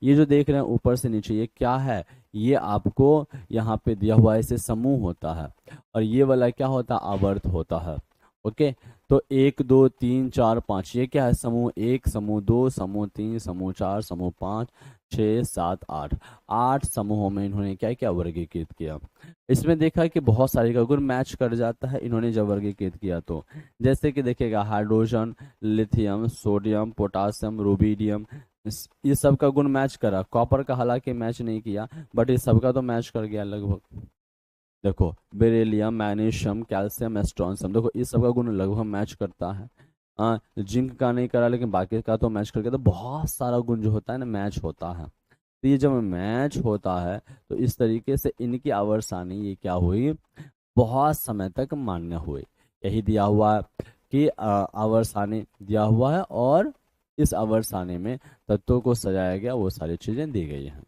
ये जो देख रहे हैं ऊपर से नीचे, ये क्या है, ये आपको यहाँ पे दिया हुआ है, इसे समूह होता है, और ये वाला क्या होता है, आवर्त होता है। ओके, तो 1 2 3 4 5, ये क्या है, समूह 1, समूह 2, समूह 3, समूह 4, समूह 5, 6 7 8, 8 समूहों में इन्होंने क्या क्या वर्गीकृत किया। इसमें देखा कि बहुत सारे का गुण मैच कर जाता है इन्होंने जब वर्गीकृत किया तो। जैसे कि देखिएगा hydrogen, lithium, sodium, potassium, rubidium, ये सब का गुण मैच करा। कॉपर का हालांकि मैच नहीं किया, बट ये सबका तो मैच कर गया लगभग। देखो बेरिलियम, मैग्नीशियम, कैल्शियम, एस्ट्रॉन्शियम, देखो इस सब का गुण लगभग मैच करता है। जिंक का नहीं करा, लेकिन बाकी का तो मैच करके, तो बहुत सारा गुण जो होता है ना मैच होता है। तो ये जब मैच होता है तो इस तरीके से इनकी आवर्त सारणी ये क्या हुई, बहुत समय तक मान्य हुई। यही दिया हुआ है कि आवर्त सारणी दिया हुआ है, और इस आवर्त सारणी में तत्वों को सजाया गया, वो सारी चीजें दी गई हैं।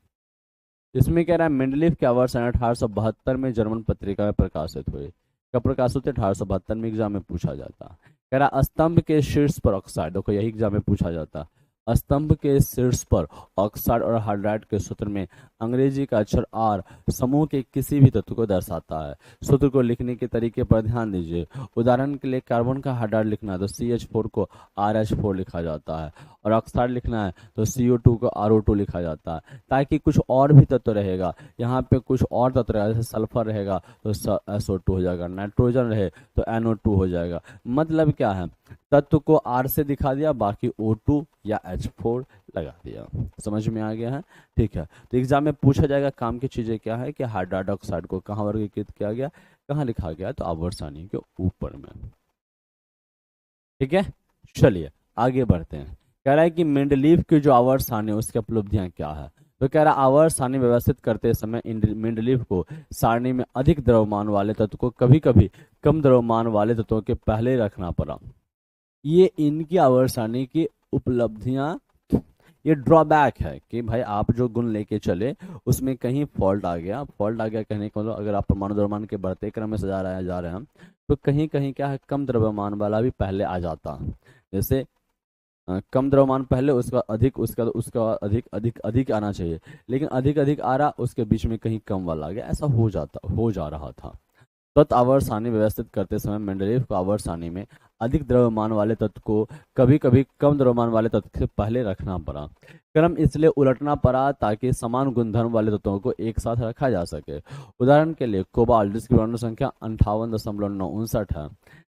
इसमें कह रहा है मेंडलीफ के आवर्त सारणी 1872 में जर्मन पत्रिका में प्रकाशित हुई। कब प्रकाशित हुई, 1872 में एग्जाम में पूछा जाता। कह रहा स्तंभ के शीर्ष पर ऑक्साइड, देखो यही एग्जाम में पूछा जाता, स्तंभ के शीर्ष पर ऑक्साइड और हाइड्राइड के सूत्र में अंग्रेजी का अक्षर आर समूह के किसी भी तत्व को दर्शाता है। सूत्र को लिखने के तरीके पर ध्यान दीजिए। उदाहरण के लिए कार्बन का हाइड्राइड लिखना है तो CH4 को RH4 लिखा जाता है, और ऑक्साइड लिखना है तो CO2 को RO2 लिखा जाता है, ताकि कुछ और भी तत्व रहेगा, यहाँ पे कुछ और तत्व रहेगा, जैसे सल्फर रहेगा तो SO2 हो जाएगा, नाइट्रोजन रहे तो NO2 हो जाएगा। मतलब क्या है, तत्व को R से दिखा दिया, बाकी O2 या H4 लगा दिया। समझ में आ गया है, ठीक है। तो एग्जाम में पूछा जाएगा काम की चीजें क्या है, कि हाइड्राइड ऑक्साइड को कहाँ वर्गीकृत किया गया, कहाँ लिखा गया, तो आवर्त सारणी के ऊपर में। ठीक है, चलिए आगे बढ़ते हैं। कह रहा है कि मेंडलीव की जो आवर्त सारणी है उसकी उपलब्धियां क्या है। तो कह रहा है आवर्त सारणी व्यवस्थित करते समय मेंडलीव को सारणी में अधिक द्रव्यमान वाले तत्व को कभी कभी कम द्रव्यमान वाले तत्वों के पहले रखना पड़ा। ये इनकी आवर्त सारणी की उपलब्धियां, ये ड्रॉबैक है कि भाई आप जो गुण लेके चले उसमें कहीं फॉल्ट आ गया। फॉल्ट आ गया कहने को, अगर आप परमाणु द्रव्यमान के बढ़ते क्रम में सजा रहे जा रहे हैं तो कहीं कहीं क्या है, कम द्रव्यमान वाला भी पहले आ जाता। जैसे कम द्रव्यमान पहले, उसका अधिक, उसका अधिक अधिक अधिक आना चाहिए, लेकिन अधिक अधिक आ रहा, उसके बीच में कहीं कम वाला आ गया, ऐसा हो जा रहा था। तत्व आवर्त सारणी व्यवस्थित करते समय मेंडलीव को आवर्त सारणी में अधिक द्रव्यमान वाले तत्व को कभी कभी कम द्रव्यमान वाले तत्व से पहले रखना पड़ा। क्रम इसलिए उलटना पड़ा ताकि समान गुणधर्म वाले तत्वों को एक साथ रखा जा सके। उदाहरण के लिए कोबाल्ट, जिसकी परमाणु संख्या 58.959 है,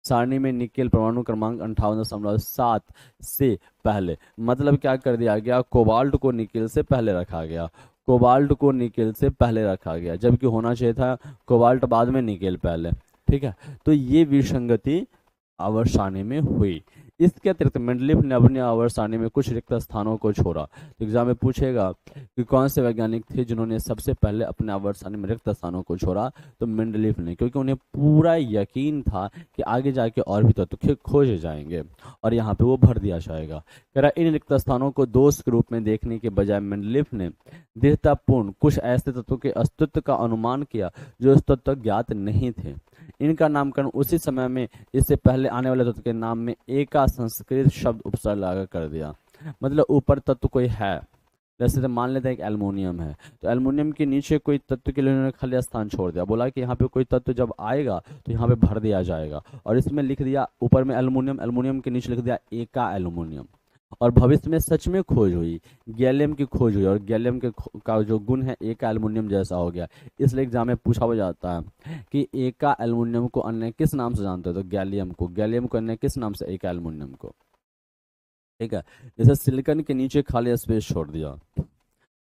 सारणी में निकेल परमाणु क्रमांक 58.7 से पहले। मतलब क्या कर दिया गया, कोबाल्ट को निकेल से पहले रखा गया, कोबाल्ट को निकेल से पहले रखा गया, जबकि होना चाहिए था कोबाल्ट बाद में निकेल पहले। ठीक है, तो ये विसंगति आवर्त सारणी में हुई। इसके अतिरिक्त मेंडलीव ने अपनी आवर्त सारणी में कुछ रिक्त स्थानों को छोड़ा। तो एग्जाम में पूछेगा कि कौन से वैज्ञानिक थे जिन्होंने सबसे पहले अपने आवर्त सारणी में रिक्त स्थानों को छोड़ा, तो मेंडलीव ने, क्योंकि उन्हें पूरा यकीन था कि आगे जाके और भी तत्व खोजे जाएंगे और यहाँ पे वो भर दिया जाएगा। कह रहा इन रिक्त स्थानों को दोष के रूप में देखने के बजाय मेंडलीव ने दृढ़तापूर्ण कुछ ऐसे तत्वों के अस्तित्व का अनुमान किया जो उस तत्व तक ज्ञात नहीं थे। इनका नामकरण उसी समय में इससे पहले आने वाले तत्व के नाम में एक का संस्कृत शब्द उपसर्ग लगा कर दिया। मतलब ऊपर तत्व कोई है, जैसे मान लेते हैं कि एल्युमिनियम है, तो एल्युमिनियम के नीचे कोई तत्व के लिए उन्होंने खाली स्थान छोड़ दिया, बोला कि यहाँ पे कोई तत्व जब आएगा तो यहाँ पे भर दिया जाएगा, और इसमें लिख दिया ऊपर में एल्युमिनियम, एल्युमिनियम के नीचे लिख दिया एका एल्युमिनियम। और भविष्य में सच में खोज हुई, गैलियम की खोज हुई, और गैलियम के का जो गुण है एका एल्युमिनियम जैसा हो गया। इसलिए एग्जाम में पूछा हो जाता है कि एका एल्युमिनियम को अन्य किस नाम से जानते हो, तो गैलियम को, गैलियम को अन्य किस नाम से, एका एल्युमिनियम को। ठीक है, जैसे सिलिकॉन के नीचे खाली स्पेस छोड़ दिया,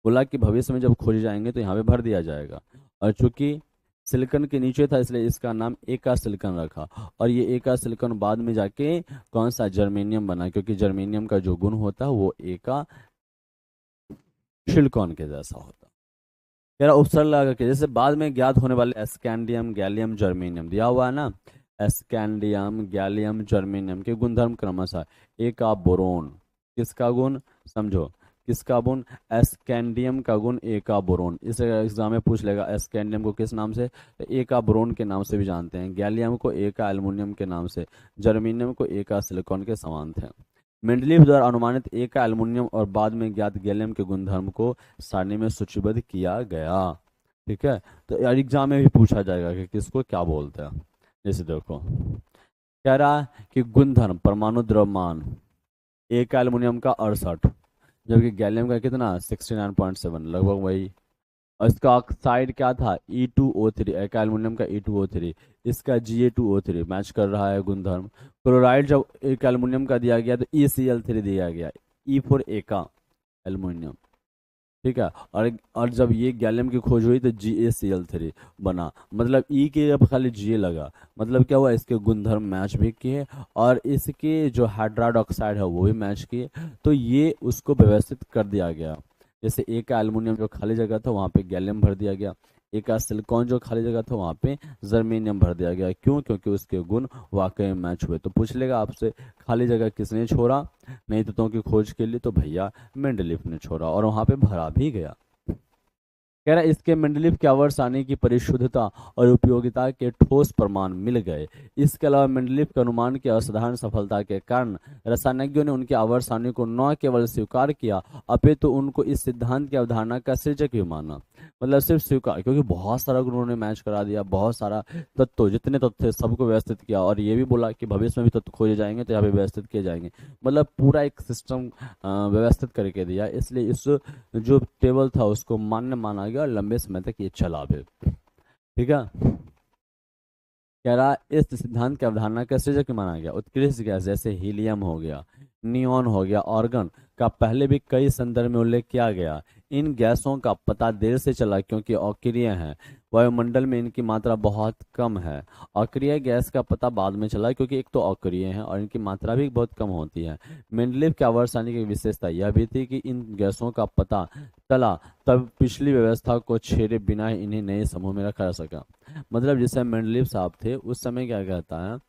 बोला कि भविष्य में जब खोजे जाएंगे तो यहाँ पे भर दिया जाएगा, और चूंकि सिलिकॉन के नीचे था इसलिए इसका नाम एका सिलिकॉन रखा, और ये एका सिलिकॉन बाद में जाके कौन सा, जर्मेनियम बना, क्योंकि जर्मेनियम का जो गुण होता है वो एका सिलिकॉन के जैसा होता। मेरा उपसर्ग लगा के, जैसे बाद में ज्ञात होने वाले स्कैंडियम, गैलियम, जर्मेनियम दिया हुआ है ना, स्कैंडियम, गैलियम, जर्मेनियम के गुणधर्म क्रमशः एका बोरोन, किसका गुण समझो, किसका गुण, स्कैंडियम का गुण एका बोरोन। इस एग्जाम में पूछ लेगा स्कैंडियम को किस नाम से, तो एका बोरोन के नाम से भी जानते हैं, गैलियम को एका एल्युमिनियम के नाम से, जर्मेनियम को एका सिलिकॉन के समान थे। मेंडलीव द्वारा अनुमानित ए का एल्युमिनियम और बाद में ज्ञात गैलियम के गुणधर्म को सारणी में सूचीबद्ध किया गया। ठीक है, तो यार एग्जाम में भी पूछा जाएगा कि किसको क्या बोलते हैं। जैसे देखो कह रहा है कि गुणधर्म परमाणु द्रव्यमान, ए का एल्युमिनियम का 68, जबकि गैलियम का कितना 69.7, लगभग वही। और इसका ऑक्साइड क्या था E2O3, एक एल्युमिनियम का E2O3, इसका Ga2O3 मैच कर रहा है गुणधर्म। क्लोराइड जब एक एल्युमिनियम का दिया गया तो ECl3 दिया गया, E4A का एल्युमिनियम। ठीक है, और जब ये गैलियम की खोज हुई तो GaCl3 बना, मतलब E के अब खाली Ga लगा, मतलब क्या हुआ इसके गुणधर्म मैच भी किए और इसके जो हाइड्राइड ऑक्साइड है वो भी मैच किए, तो ये उसको व्यवस्थित कर दिया गया। जैसे ए का एल्युमिनियम जो खाली जगह था वहाँ पे गैलियम भर दिया गया, ए का सिलिकॉन जो खाली जगह था वहाँ पे जर्मेनियम भर दिया गया। क्यों? क्योंकि उसके गुण वाकई में मैच हुए। तो पूछ लेगा आपसे खाली जगह किसने छोड़ा नहीं तत्वों की खोज के लिए, तो भैया मेंडलीफ ने छोड़ा और वहाँ पे भरा भी गया। कह रहा है इसके मेंडलीफ के आवर्सानी की परिशुद्धता और उपयोगिता के ठोस प्रमाण मिल गए। इसके अलावा मेंडलीफ के अनुमान की असाधारण सफलता के कारण रसायनज्ञों ने उनके आवर्सानी को न केवल स्वीकार किया अपितु तो उनको इस सिद्धांत की अवधारणा का सृजक भी माना। मतलब सिर्फ स्वीकार, क्योंकि बहुत सारा उन्होंने मैच करा दिया, बहुत सारा तत्व जितने तत्व थे सबको व्यवस्थित किया और ये भी बोला कि भविष्य में भी तत्व खोजे जाएंगे तो यहाँ पे व्यवस्थित किए जाएंगे, मतलब पूरा एक सिस्टम व्यवस्थित करके दिया। इसलिए इस जो टेबल था उसको मान्य माना गया और लंबे समय तक ये चला भी। ठीक है, कह रहा इस सिद्धांत की अवधारणा का सृजक माना गया। उत्कृष्ट गैस जैसे हीलियम हो गया, नियॉन हो गया, ऑर्गन का पहले भी कई संदर्भ में उल्लेख किया गया। इन गैसों का पता देर से चला क्योंकि अक्रिय हैं, वायुमंडल में इनकी मात्रा बहुत कम है। अक्रिय गैस का पता बाद में चला क्योंकि एक तो अक्रिय है और इनकी मात्रा भी बहुत कम होती है। मेंडलीव की आवर्सानी की विशेषता यह भी थी कि इन गैसों का पता चला तब पिछली व्यवस्था को छेड़े बिना ही इन्हें नए समूह में रखा जा सका। मतलब जिस समय मेंडलीव साहब थे उस समय क्या कहता है,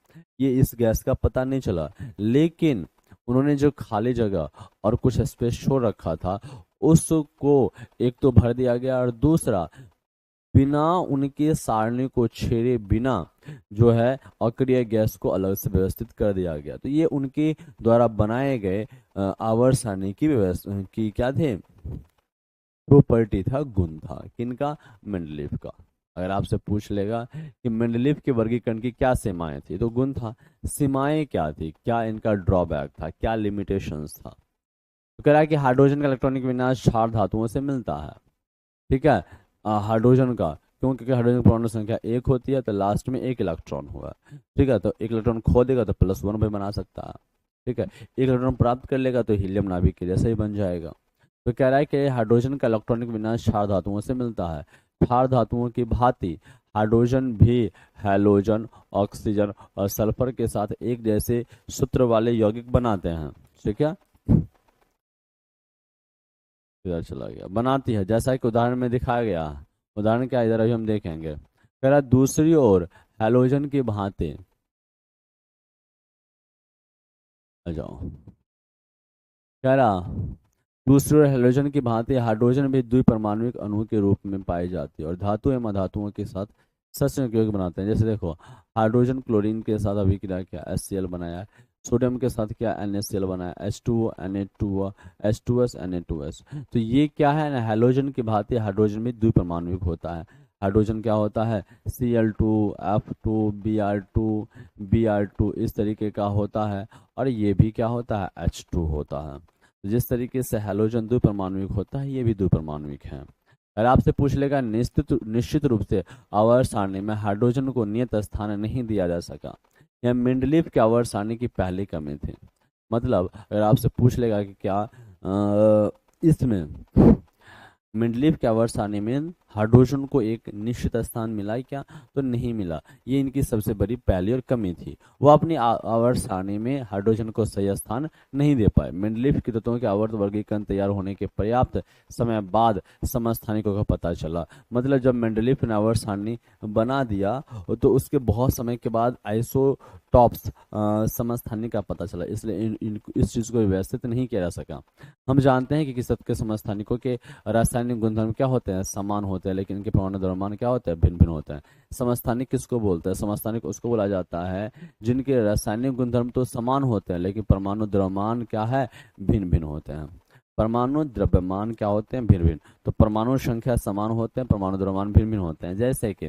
ये इस गैस का पता नहीं चला, लेकिन उन्होंने जो खाली जगह और कुछ स्पेस छोड़ रखा था उसको एक तो भर दिया गया और दूसरा बिना उनके सारणी को छेड़े बिना जो है अक्रिय गैस को अलग से व्यवस्थित कर दिया गया। तो ये उनके द्वारा बनाए गए आवर्त सारणी की व्यवस्था की क्या थे, प्रॉपर्टी था, गुण था, किनका, मेंडलीव का। अगर आपसे पूछ लेगा कि मेंडलीव के वर्गीकरण की क्या सीमाएं थी, तो गुण था। सीमाएं क्या थी, क्या इनका ड्रॉबैक था, क्या लिमिटेशंस था। तो कह रहा है कि हाइड्रोजन का इलेक्ट्रॉनिक विन्यास क्षार धातुओं से मिलता है। ठीक है, हाइड्रोजन का क्यों, क्योंकि हाइड्रोजन परमाणु संख्या 1 होती है तो लास्ट में एक इलेक्ट्रॉन होगा। ठीक है, तो एक इलेक्ट्रॉन खो देगा तो +1 भी बना सकता है। ठीक है, एक इलेक्ट्रॉन प्राप्त कर लेगा तो हीलियम नाभिक के जैसे ही बन जाएगा। तो कह रहा है कि हाइड्रोजन का इलेक्ट्रॉनिक विन्यास क्षार धातुओं से मिलता है। क्षार धातुओं की भांति हाइड्रोजन भी हैलोजन, ऑक्सीजन और सल्फर के साथ एक जैसे सूत्र वाले यौगिक बनाते हैं। ठीक है, इधर चला गया, बनाती है, जैसा कि उदाहरण में दिखाया गया। उदाहरण क्या इधर अभी हम देखेंगे। कह रहा दूसरी ओर हैलोजन की भांति, आ जाओ, कह रहा दूसरी ओर हैलोजन की भांति हाइड्रोजन भी द्विपरमाणुक अणु के रूप में पाई जाती है और धातु एवं अधातुओं के साथ संयुग्म यौगिक बनाते हैं। जैसे देखो हाइड्रोजन क्लोरीन के साथ अभिक्रिया किया, HCl बनाया है, सोडियम के साथ क्या NaCl बनाया, H2O Na2O, H2S Na2S। तो ये क्या है ना, हैलोजन की भांति हाइड्रोजन भी द्विपरमाणुक होता है। हाइड्रोजन क्या होता है, Cl2, F2, Br2, Br2 इस तरीके का होता है और ये भी क्या होता है, H2 होता है। जिस तरीके से हैलोजन द्विपरमाणुक होता है ये भी द्विपरमाणुक है। अगर आपसे पूछ लेगा निश्चित रूप से आवर्त सारणी में हाइड्रोजन को नियत स्थान नहीं दिया जा सका, यह मेंडलीव के आवर्त सारणी की पहली कमी थी। मतलब अगर आपसे पूछ लेगा कि क्या इसमें मेंडलीव के आवर्त सारणी में हाइड्रोजन को एक निश्चित स्थान मिला है क्या, तो नहीं मिला। ये इनकी सबसे बड़ी पहली और कमी थी, वो अपनी आवर्त सारणी में हाइड्रोजन को सही स्थान नहीं दे पाए। मेंडलीव के तत्वों के आवर्त वर्गीकरण तैयार होने के पर्याप्त समय बाद समस्थानिकों का पता चला। मतलब जब मेंडलीव ने आवर्त सारणी बना दिया तो उसके बहुत समय के बाद आइसोटॉप्स समस्थानिक का पता चला, इसलिए इस चीज को व्यवस्थित नहीं किया जा सका। हम जानते हैं कि किस तत्व के समस्थानिकों के रासायनिक गुणधर्म क्या होते हैं, समान होते होते हैं, लेकिन इनके परमाणु द्रव्यमान क्या होते हैं, भिन्न भिन्न होते हैं। समस्थानिक किसको बोलते हैं, समस्थानिक उसको बोला जाता है जिनके रासायनिक गुणधर्म तो समान होते हैं लेकिन परमाणु द्रव्यमान क्या है, भिन्न भिन्न होते हैं। परमाणु द्रव्यमान क्या होते हैं, भिन्न भिन्न। तो परमाणु संख्या समान होते हैं, परमाणु द्रव्यमान भिन्न भिन्न होते हैं। जैसे कि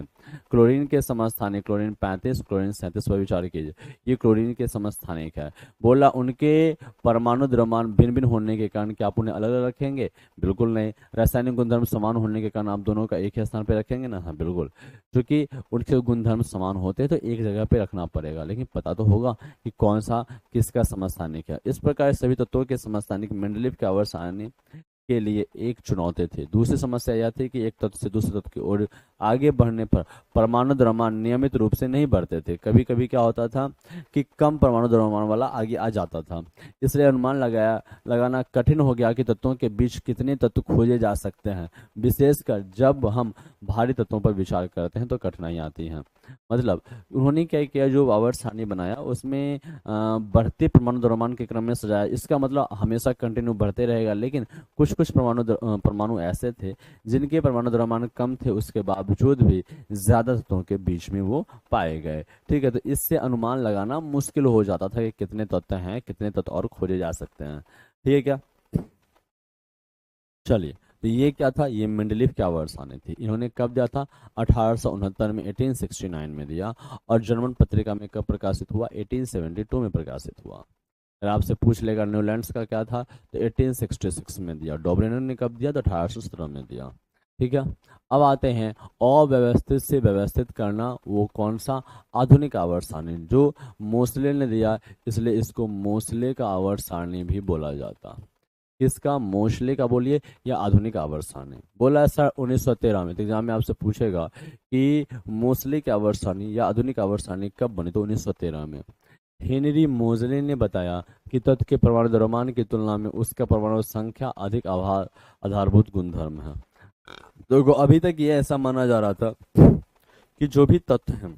क्लोरीन के समस्थानिक, क्लोरीन 35, क्लोरीन 37 पर विचार कीजिए। ये क्लोरीन के समस्थानिक है। बोला उनके परमाणु द्रव्यमान भिन्न भिन्न होने के कारण क्या आप उन्हें अलग अलग रखेंगे, बिल्कुल नहीं। रासायनिक गुणधर्म समान होने के कारण आप दोनों का एक ही स्थान पर रखेंगे ना, हाँ बिल्कुल। क्योंकि उनके गुणधर्म समान होते हैं तो एक जगह पे रखना पड़ेगा, लेकिन पता तो होगा कि कौन सा किसका समस्थानिक है। इस प्रकार सभी तत्वों के समस्थानिक मेंडलीव के आवर्त सारणी के लिए एक चुनौती थी। दूसरी समस्या यह थी कि एक तत्व से दूसरे तत्व की ओर आगे बढ़ने पर परमाणु द्रव्यमान नियमित रूप से नहीं बढ़ते थे। कभी कभी क्या होता था कि कम परमाणु द्रव्यमान वाला आगे आ जाता था। इसलिए अनुमान लगाना कठिन हो गया कि तत्वों के बीच कितने तत्व खोजे जा सकते हैं। विशेषकर जब हम भारी तत्वों पर विचार करते हैं तो कठिनाई आती है। मतलब उन्होंने क्या किया, जो आवर्त सारणी बनाया उसमें बढ़ते परमाणु द्रव्यमान के क्रम में सजाया। इसका मतलब हमेशा कंटिन्यू बढ़ते रहेगा, लेकिन कुछ कुछ परमाणु ऐसे थे जिनके परमाणु द्रव्यमान कम थे, उसके बावजूद भी ज्यादा तत्वों के बीच में वो पाए गए। ठीक है, तो इससे अनुमान लगाना मुश्किल हो जाता था कि कितने तत्व हैं, कितने तत्व और खोजे जा सकते हैं। ठीक है क्या, चलिए। तो ये क्या था, ये मेंडलीव की आवर्त सारणी थी। इन्होंने कब दिया था, 1869 में, 1869 में दिया। और जर्मन पत्रिका में कब प्रकाशित हुआ, 1872 में प्रकाशित हुआ। अगर आपसे पूछ लेगा न्यूलैंड्स का क्या था, तो 1866 में दिया। डॉबरेनर ने कब दिया, तो 1817 में दिया। ठीक है, अब आते हैं अव्यवस्थित से व्यवस्थित करना, वो कौन सा, आधुनिक आवर्त सारणी, जो मोसले ने दिया, इसलिए इसको मोसले का आवर्त सारणी भी बोला जाता। किसका, मोसले का बोलिए, या आधुनिक आवर्त सारणी। बोला है सर 1913 में, तो एग्जाम में आपसे पूछेगा कि मोसले की आवर्त सारणी या आधुनिक आवर्त सारणी कब बनी, तो 1913 में। हेनरी मोजले ने बताया कि तत्व के परमाणु द्रव्यमान की तुलना में उसका परमाणु संख्या अधिक आधारभूत गुणधर्म है। तो अभी तक ये ऐसा माना जा रहा था कि जो भी तत्व हैं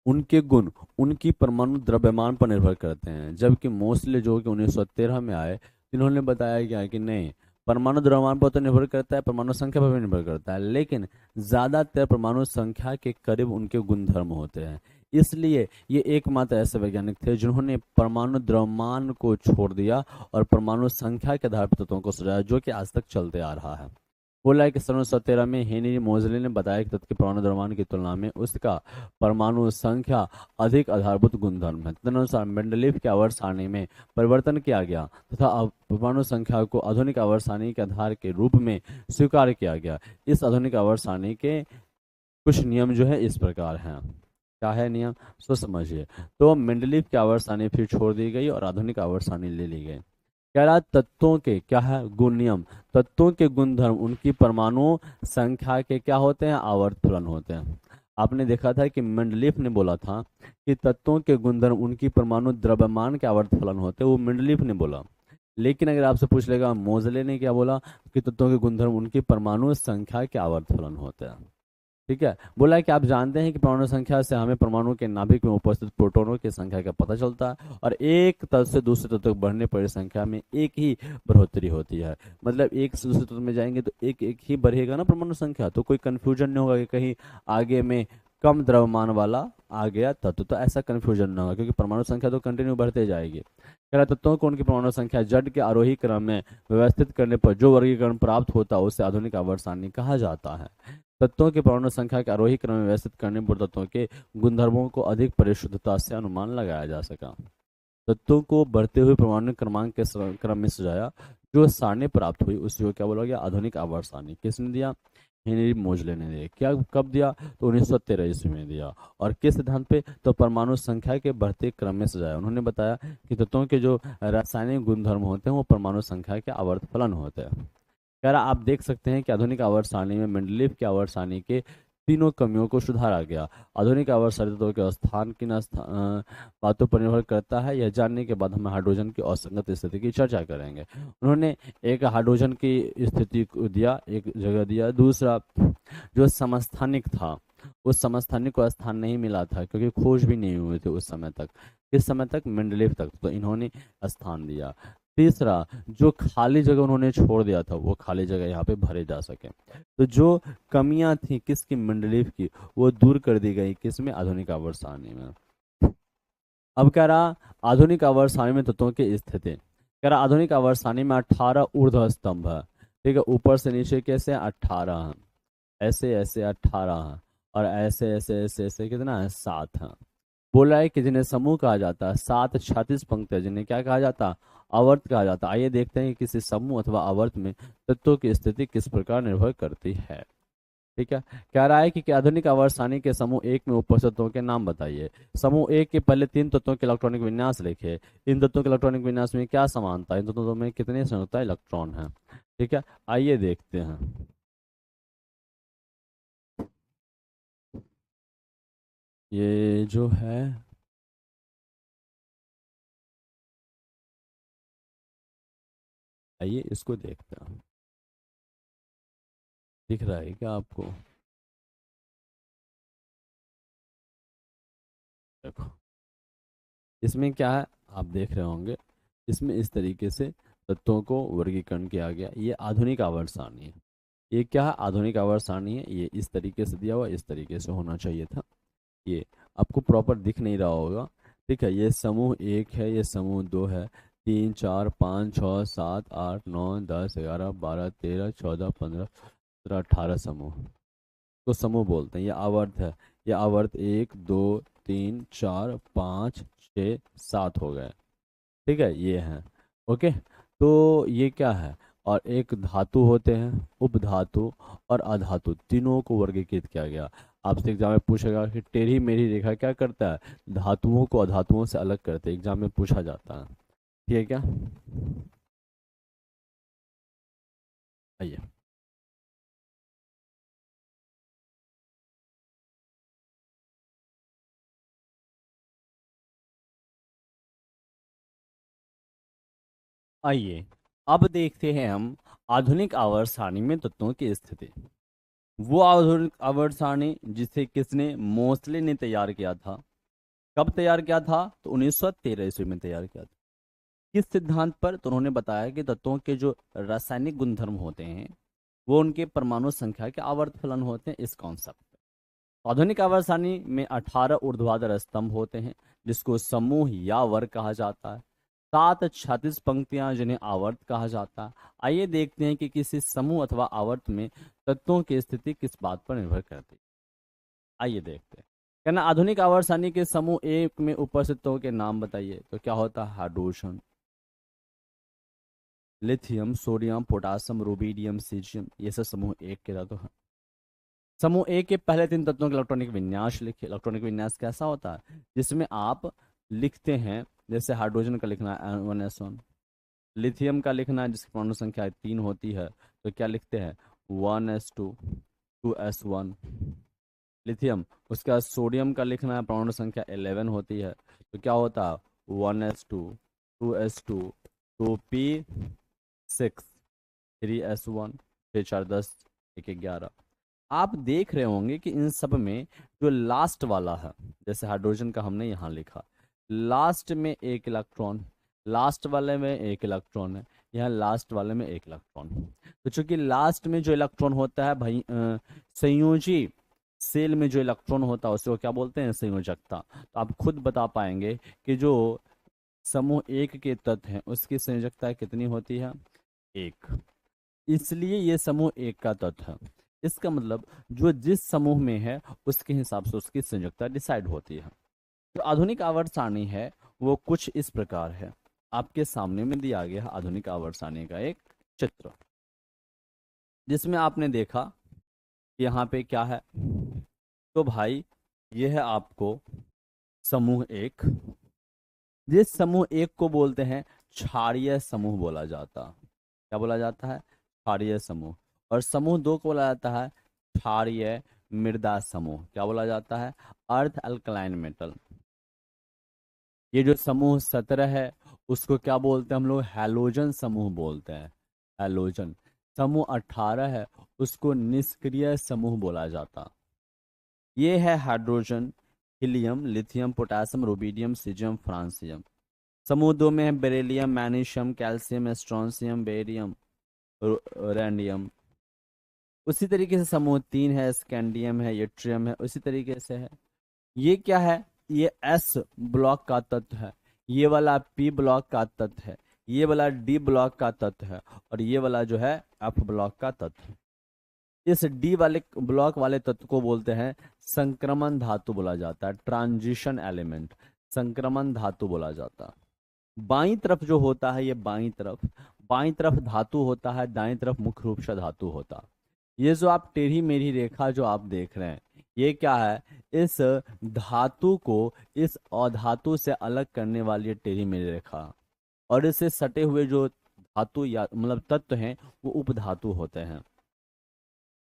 उनके गुण उनकी परमाणु द्रव्यमान पर निर्भर करते हैं, जबकि मोसले जो कि 1913 में आए, इन्होंने बताया क्या कि नहीं, परमाणु द्रव्यमान पर तो निर्भर करता है, परमाणु संख्या पर भी निर्भर करता है, लेकिन ज्यादातर परमाणु संख्या के करीब उनके गुणधर्म होते हैं। इसलिए ये एकमात्र ऐसे वैज्ञानिक थे जिन्होंने परमाणु द्रव्यमान को छोड़ दिया और परमाणु संख्या के आधार पर तत्वों को सजाया, जो कि आज तक चलते आ रहा है। बोला है कि 1917 में हेनरी मोजले ने बताया कि तत्व के परमाणु द्रव्यमान की तुलना में उसका परमाणु संख्या अधिक आधारभूत गुणधर्म है। तदनुसार मेंडलीव के आवर्त सारणी में परिवर्तन किया गया तथा परमाणु संख्या को आधुनिक आवर्त सारणी के आधार के रूप में स्वीकार किया गया। इस आधुनिक आवर्त सारणी के कुछ नियम जो है इस प्रकार हैं। क्या है नियम, सो समझिए। तो मेंडलीव की आवर्त सारणी फिर छोड़ दी गई और आधुनिक आवर्त सारणी ले ली गई। कह रहा तत्वों के क्या है, गुण नियम। तत्वों के गुणधर्म उनकी परमाणु संख्या के क्या होते हैं, आवर्त फलन होते हैं। आपने देखा था कि मेंडलीव ने बोला था कि तत्वों के गुणधर्म उनकी परमाणु द्रव्यमान के आवर्त फलन होते हैं, वो मेंडलीव ने बोला। लेकिन अगर आपसे पूछ लेगा मोजले ने क्या बोला, कि तत्वों के गुणधर्म उनकी परमाणु संख्या के आवर्त फलन होते हैं। ठीक है, बोला है कि आप जानते हैं कि परमाणु संख्या से हमें परमाणु के नाभिक में उपस्थित प्रोटॉनों की संख्या का पता चलता है, और एक तत्व से दूसरे तत्व तक बढ़ने पर संख्या में एक ही बढ़ोतरी होती है। मतलब एक से दूसरे तत्व में जाएंगे तो एक एक ही बढ़ेगा ना परमाणु संख्या, तो कोई कंफ्यूजन नहीं होगा कि कहीं आगे में कम द्रव्यमान वाला आ गया तत्व, तो ऐसा कंफ्यूजन ना होगा, क्योंकि परमाणु संख्या तो कंटिन्यू बढ़ते जाएगी। कह रहा तत्वों को उनकी परमाणु संख्या जड़ के आरोही क्रम में व्यवस्थित करने पर जो वर्गीकरण प्राप्त होता है उसे आधुनिक आवर्त सारणी कहा जाता है। तत्वों के परमाणु संख्या के आरोही क्रम में व्यवस्थित करने पर तत्वों के गुणधर्मों को अधिक परिशुद्धता से अनुमान लगाया जा सका। तत्वों को बढ़ते हुए परमाणु क्रमांक के क्रम में सजाया, जो सारणी प्राप्त हुई उसे क्या बोला गया, आधुनिक आवर्त सारणी। किसने दिया, हेनरी मोजले ने दिया। क्या कब दिया, तो 1913 ईस्वी में दिया। और किस सिद्धांत पे, तो परमाणु संख्या के बढ़ते क्रम में सजाया। उन्होंने बताया कि तत्वों के जो रासायनिक गुणधर्म होते हैं वो परमाणु संख्या के आवर्त फलन होते हैं। कह रहा आप देख सकते हैं कि आधुनिक आवर्त सारणी में मेंडलीव की आवर्त सारणी के तीनों कमियों को सुधारा गया। आधुनिक आवर्त सारणी तत्वों के स्थान किन बातों पर निर्भर करता है, यह जानने के बाद हम हाइड्रोजन की असंगत स्थिति की चर्चा करेंगे। उन्होंने एक हाइड्रोजन की स्थिति को दिया, एक जगह दिया। दूसरा, जो समस्थानिक था उस समस्थानिक को स्थान नहीं मिला था, क्योंकि खोज भी नहीं हुई थी उस समय तक। किस समय तक, मेंडलीव तक, तो इन्होंने स्थान दिया। तीसरा, जो खाली जगह उन्होंने छोड़ दिया था वो खाली जगह यहाँ पे भरे जा सके। तो जो कमियां थी किसकी, मेंडलीव की, वो दूर कर दी गई किसमें, आधुनिक आवर्त सारणी में। अब कह रहा आधुनिक आवर्त सारणी में तत्वों की स्थिति, कह रहा आधुनिक आवर्त सारणी में 18 ऊर्ध्व स्तंभ है। ठीक है, ऊपर से नीचे कैसे 18 है, ऐसे ऐसे 18 है, और ऐसे ऐसे ऐसे ऐसे कितना है, 7 है। बोला है कि जिन्हें समूह कहा जाता है, 7 36 पंक्तियां, जिन्हें क्या कहा जाता है, आवर्त कहा जाता है। आइए देखते हैं कि किसी समूह अथवा आवर्त में तत्वों की स्थिति किस प्रकार निर्भर करती है। ठीक है, कह रहा है कि आधुनिक आवर्त सारणी के समूह एक में उपस्थित तत्वों के नाम बताइए। समूह एक के पहले 3 तत्वों के इलेक्ट्रॉनिक विन्यास लिखे। इन तत्वों के इलेक्ट्रॉनिक विन्यास में क्या समानता है, इन तत्वों में कितने संयुक्ता इलेक्ट्रॉन है। ठीक है, आइए देखते हैं। ये जो है, आइए इसको देखते हैं। दिख रहा है क्या आपको, देखो इसमें क्या है, आप देख रहे होंगे, इसमें इस तरीके से तत्वों को वर्गीकरण किया गया। ये आधुनिक आवर्त सारणी है। ये क्या है, आधुनिक आवर्त सारणी है। ये इस तरीके से दिया हुआ, इस तरीके से होना चाहिए था। ये आपको प्रॉपर दिख नहीं रहा होगा। ठीक है, ये समूह एक है, ये समूह दो है, 3 4 5 6 7 8 9 10 11 12 13 14 15 17 18 समूह तो समूह बोलते हैं। ये आवर्त है। ये आवर्त 1 2 3 4 5 6 7 हो गए। ठीक है, ये है। ओके, तो ये क्या है, और एक धातु होते हैं, उपधातु और अधातु, तीनों को वर्गीकृत किया गया। आपसे एग्जाम में पूछेगा कि टेढ़ी मेढ़ी रेखा क्या करता है, धातुओं को अधातुओं से अलग करते हैं, एग्जाम में पूछा जाता है। ठीक है क्या, आइए। आइए अब देखते हैं हम आधुनिक आवर्त सारणी में तत्वों की स्थिति। वो आधुनिक आवर्त सारणी जिसे किसने, मोस्ले ने तैयार किया था। कब तैयार किया था, तो 1913 ईस्वी में तैयार किया था। किस सिद्धांत पर, तो उन्होंने बताया कि तत्वों के जो रासायनिक गुणधर्म होते हैं वो उनके परमाणु संख्या के आवर्त फलन होते हैं, इस कॉन्सेप्ट पे। आधुनिक आवर्त सारणी में 18 ऊर्ध्वाधर स्तंभ होते हैं जिसको समूह या वर्ग कहा जाता है। 7 36 पंक्तियां जिन्हें आवर्त कहा जाता है। आइए देखते हैं कि किसी समूह अथवा आवर्त में तत्वों की स्थिति किस बात पर निर्भर करती है। आइए देखते हैं। कहना आधुनिक आवर्त सारणी के समूह एक में उपस्थित तत्वों के नाम बताइए। तो क्या होता है, hydrogen, lithium, sodium, potassium, rubidium, caesium, ये सब समूह एक के तत्व हैं। समूह एक के पहले 3 तत्वों के इलेक्ट्रॉनिक विन्यास लिखिए। इलेक्ट्रॉनिक विन्यास कैसा होता है, जिसमें आप लिखते हैं, जैसे हाइड्रोजन का लिखना है N1S1, लिथियम का लिखना है जिसकी परमाणु संख्या 3 होती है, तो क्या लिखते हैं 1s2 2s1 लिथियम। उसके बाद सोडियम का लिखना है, परमाणु संख्या 11 होती है, तो क्या होता है 1s2 2s2 2p6 3s1 6 4 10 1 11। आप देख रहे होंगे कि इन सब में जो लास्ट वाला है, जैसे हाइड्रोजन का हमने यहाँ लिखा, लास्ट में एक इलेक्ट्रॉन, लास्ट वाले में एक इलेक्ट्रॉन है, यहाँ लास्ट वाले में एक इलेक्ट्रॉन। तो चूंकि लास्ट में जो इलेक्ट्रॉन होता है भाई, संयोजी सेल में जो इलेक्ट्रॉन होता है उसे वो क्या बोलते हैं, संयोजकता। तो आप खुद बता पाएंगे कि जो समूह एक के तत्व हैं उसकी संयोजकता कितनी होती है, एक। इसलिए ये समूह एक का तत्व है। इसका मतलब जो जिस समूह में है उसके हिसाब से उसकी संयोजकता डिसाइड होती है। जो आधुनिक आवर्त सारणी है वो कुछ इस प्रकार है। आपके सामने में दिया गया है आधुनिक आवर्त सारणी का एक चित्र, जिसमें आपने देखा कि यहाँ पे क्या है। तो भाई ये है आपको समूह एक। जिस समूह एक को बोलते हैं क्षारीय समूह बोला जाता है। क्या बोला जाता है, क्षारीय समूह। और समूह दो को बोला जाता है क्षारीय मृदा समूह। क्या बोला जाता है, अर्थ अल्कलाइन मेटल। ये जो समूह 17 है उसको क्या बोलते हैं हम लोग, हैलोजन समूह बोलते हैं, हैलोजन। समूह 18 है उसको निष्क्रिय समूह बोला जाता। ये है hydrogen, helium, lithium, potassium, rubidium, caesium, francium. समूह 2 में है beryllium, magnesium, calcium, strontium, barium, radium. उसी तरीके से समूह 3 है स्कैंडियम है, यट्रियम है, उसी तरीके से है। ये क्या है, ये एस ब्लॉक का तत्व है, ये वाला पी ब्लॉक का तत्व है, ये वाला डी ब्लॉक का तत्व है, और ये वाला जो है एफ ब्लॉक का तत्व है। इस डी वाले ब्लॉक वाले तत्व को बोलते हैं संक्रमण धातु बोला जाता है, ट्रांजिशन एलिमेंट, संक्रमण धातु बोला जाता है। बाईं तरफ जो होता है, ये बाईं तरफ धातु होता है, दाईं तरफ मुख्य रूप से धातु होता है। ये जो आप टेढ़ी मेढ़ी रेखा जो आप देख रहे हैं, ये क्या है, इस धातु को इस अधातु से अलग करने वाली ये टेढ़ी मेढ़ी रेखा, और इससे सटे हुए जो धातु या मतलब तत्व हैं वो उपधातु होते हैं।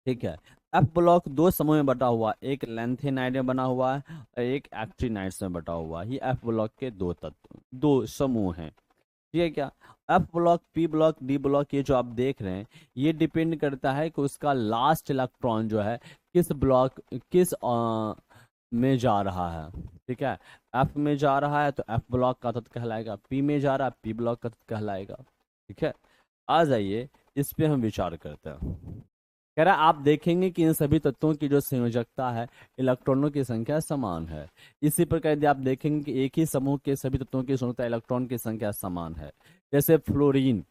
ठीक है। एफ ब्लॉक 2 समूह में बटा हुआ, एक लैंथेनाइड में बना हुआ है और एक एक्टिनाइड्स में बटा हुआ है। ये एफ ब्लॉक के 2 तत्व 2 समूह हैं। ठीक है क्या। F block, P block, D block, ये जो आप देख रहे हैं, ये डिपेंड करता है कि उसका लास्ट इलेक्ट्रॉन जो है किस ब्लॉक किस में जा रहा है। ठीक है। एफ में जा रहा है तो एफ ब्लॉक का तत्व कहलाएगा, पी में जा रहा है पी ब्लॉक का तत्व कहलाएगा। ठीक है। आ जाइए इस पे हम विचार करते हैं। कह रहा है आप देखेंगे कि इन सभी तत्वों की जो संयोजकता है, इलेक्ट्रॉनों की संख्या समान है। इसी प्रकार यदि आप देखेंगे कि एक ही समूह के सभी तत्वों की संयोजकता इलेक्ट्रॉन की संख्या समान है, जैसे फ्लोरीन,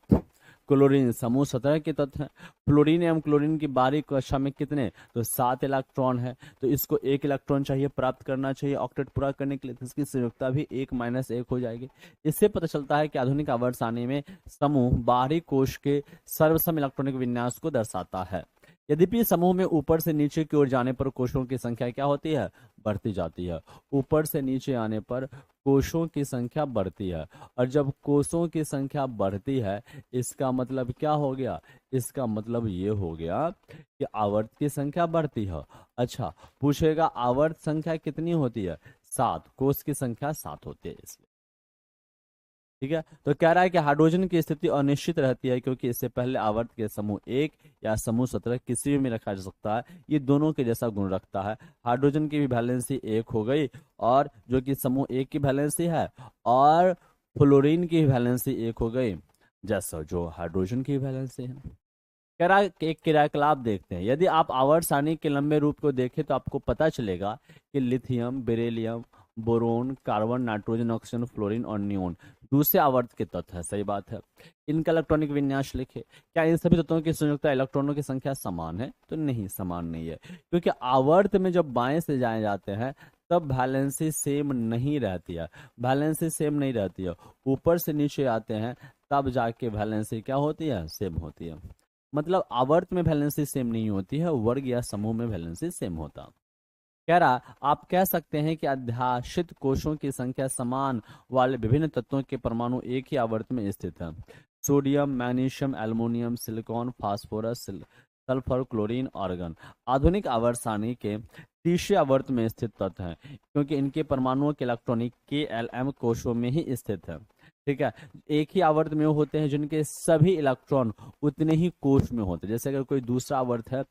क्लोरीन समूह 17 के तत्व हैं। फ्लोरीन एवं क्लोरीन की बाहरी कक्षा में कितने, तो 7 इलेक्ट्रॉन है, तो इसको 1 इलेक्ट्रॉन चाहिए प्राप्त करना चाहिए ऑक्टेट पूरा करने के लिए, तो इसकी संयोजकता भी 1 - 1 हो जाएगी। इससे पता चलता है कि आधुनिक आवर्त सारणी में समूह बाहरी कोश के सर्वसम इलेक्ट्रॉनिक विन्यास को दर्शाता है। यद्यपि समूह में ऊपर से नीचे की ओर जाने पर कोशों की संख्या क्या होती है, बढ़ती जाती है। ऊपर से नीचे आने पर कोशों की संख्या बढ़ती है, और जब कोशों की संख्या बढ़ती है इसका मतलब क्या हो गया, इसका मतलब ये हो गया कि आवर्त की संख्या बढ़ती है। अच्छा, पूछेगा आवर्त संख्या कितनी होती है, 7, कोश की संख्या 7 होती है इसलिए। ठीक है। तो कह रहा है कि हाइड्रोजन की स्थिति अनिश्चित रहती है, क्योंकि इससे पहले आवर्त के समूह 1 या समूह 17 किसी भी में रखा जा सकता है। ये दोनों के जैसा गुण रखता है। हाइड्रोजन की भी वैलेंसी 1 हो गई, और जो कि समूह 1 की वैलेंसी है, और फ्लोरीन की वैलेंसी 1 हो गई, जैसा जो हाइड्रोजन की वैलेंसी है। कह रहा है कि एक क्रियाकलाप देखते हैं। यदि आप आवर्त सारणी के लंबे रूप को देखें तो आपको पता चलेगा कि lithium, beryllium, boron, carbon, nitrogen, oxygen, fluorine और नियोन दूसरे आवर्त के तत्व है। सही बात है। इनका इलेक्ट्रॉनिक विन्यास लिखे। क्या इन सभी तत्वों की संयुक्ता इलेक्ट्रॉनों की संख्या समान है, तो नहीं, समान नहीं है, क्योंकि आवर्त में जब बाएं से जाए जाते हैं तब वैलेंसी सेम नहीं रहती है। वैलेंसी सेम नहीं रहती है। ऊपर से नीचे आते हैं तब जाके वैलेंसी क्या होती है, सेम होती है। मतलब आवर्त में वैलेंसी सेम नहीं होती है, वर्ग या समूह में वैलेंसी सेम होता। कह रहा आप कह सकते हैं कि अध्याशित कोशों की संख्या समान वाले विभिन्न तत्वों के परमाणु एक ही आवर्त में स्थित है। Sodium, magnesium, aluminium, silicon, phosphorus, sulphur, chlorine, argon आधुनिक आवर्त सारणी के तीसरे आवर्त में स्थित तत्व हैं, क्योंकि इनके परमाणुओं के इलेक्ट्रॉनिक KLM कोशों में ही स्थित है। ठीक है। एक ही आवर्त में होते हैं जिनके सभी इलेक्ट्रॉन उतने ही कोश में होते हैं। जैसे अगर कोई दूसरा आवर्त है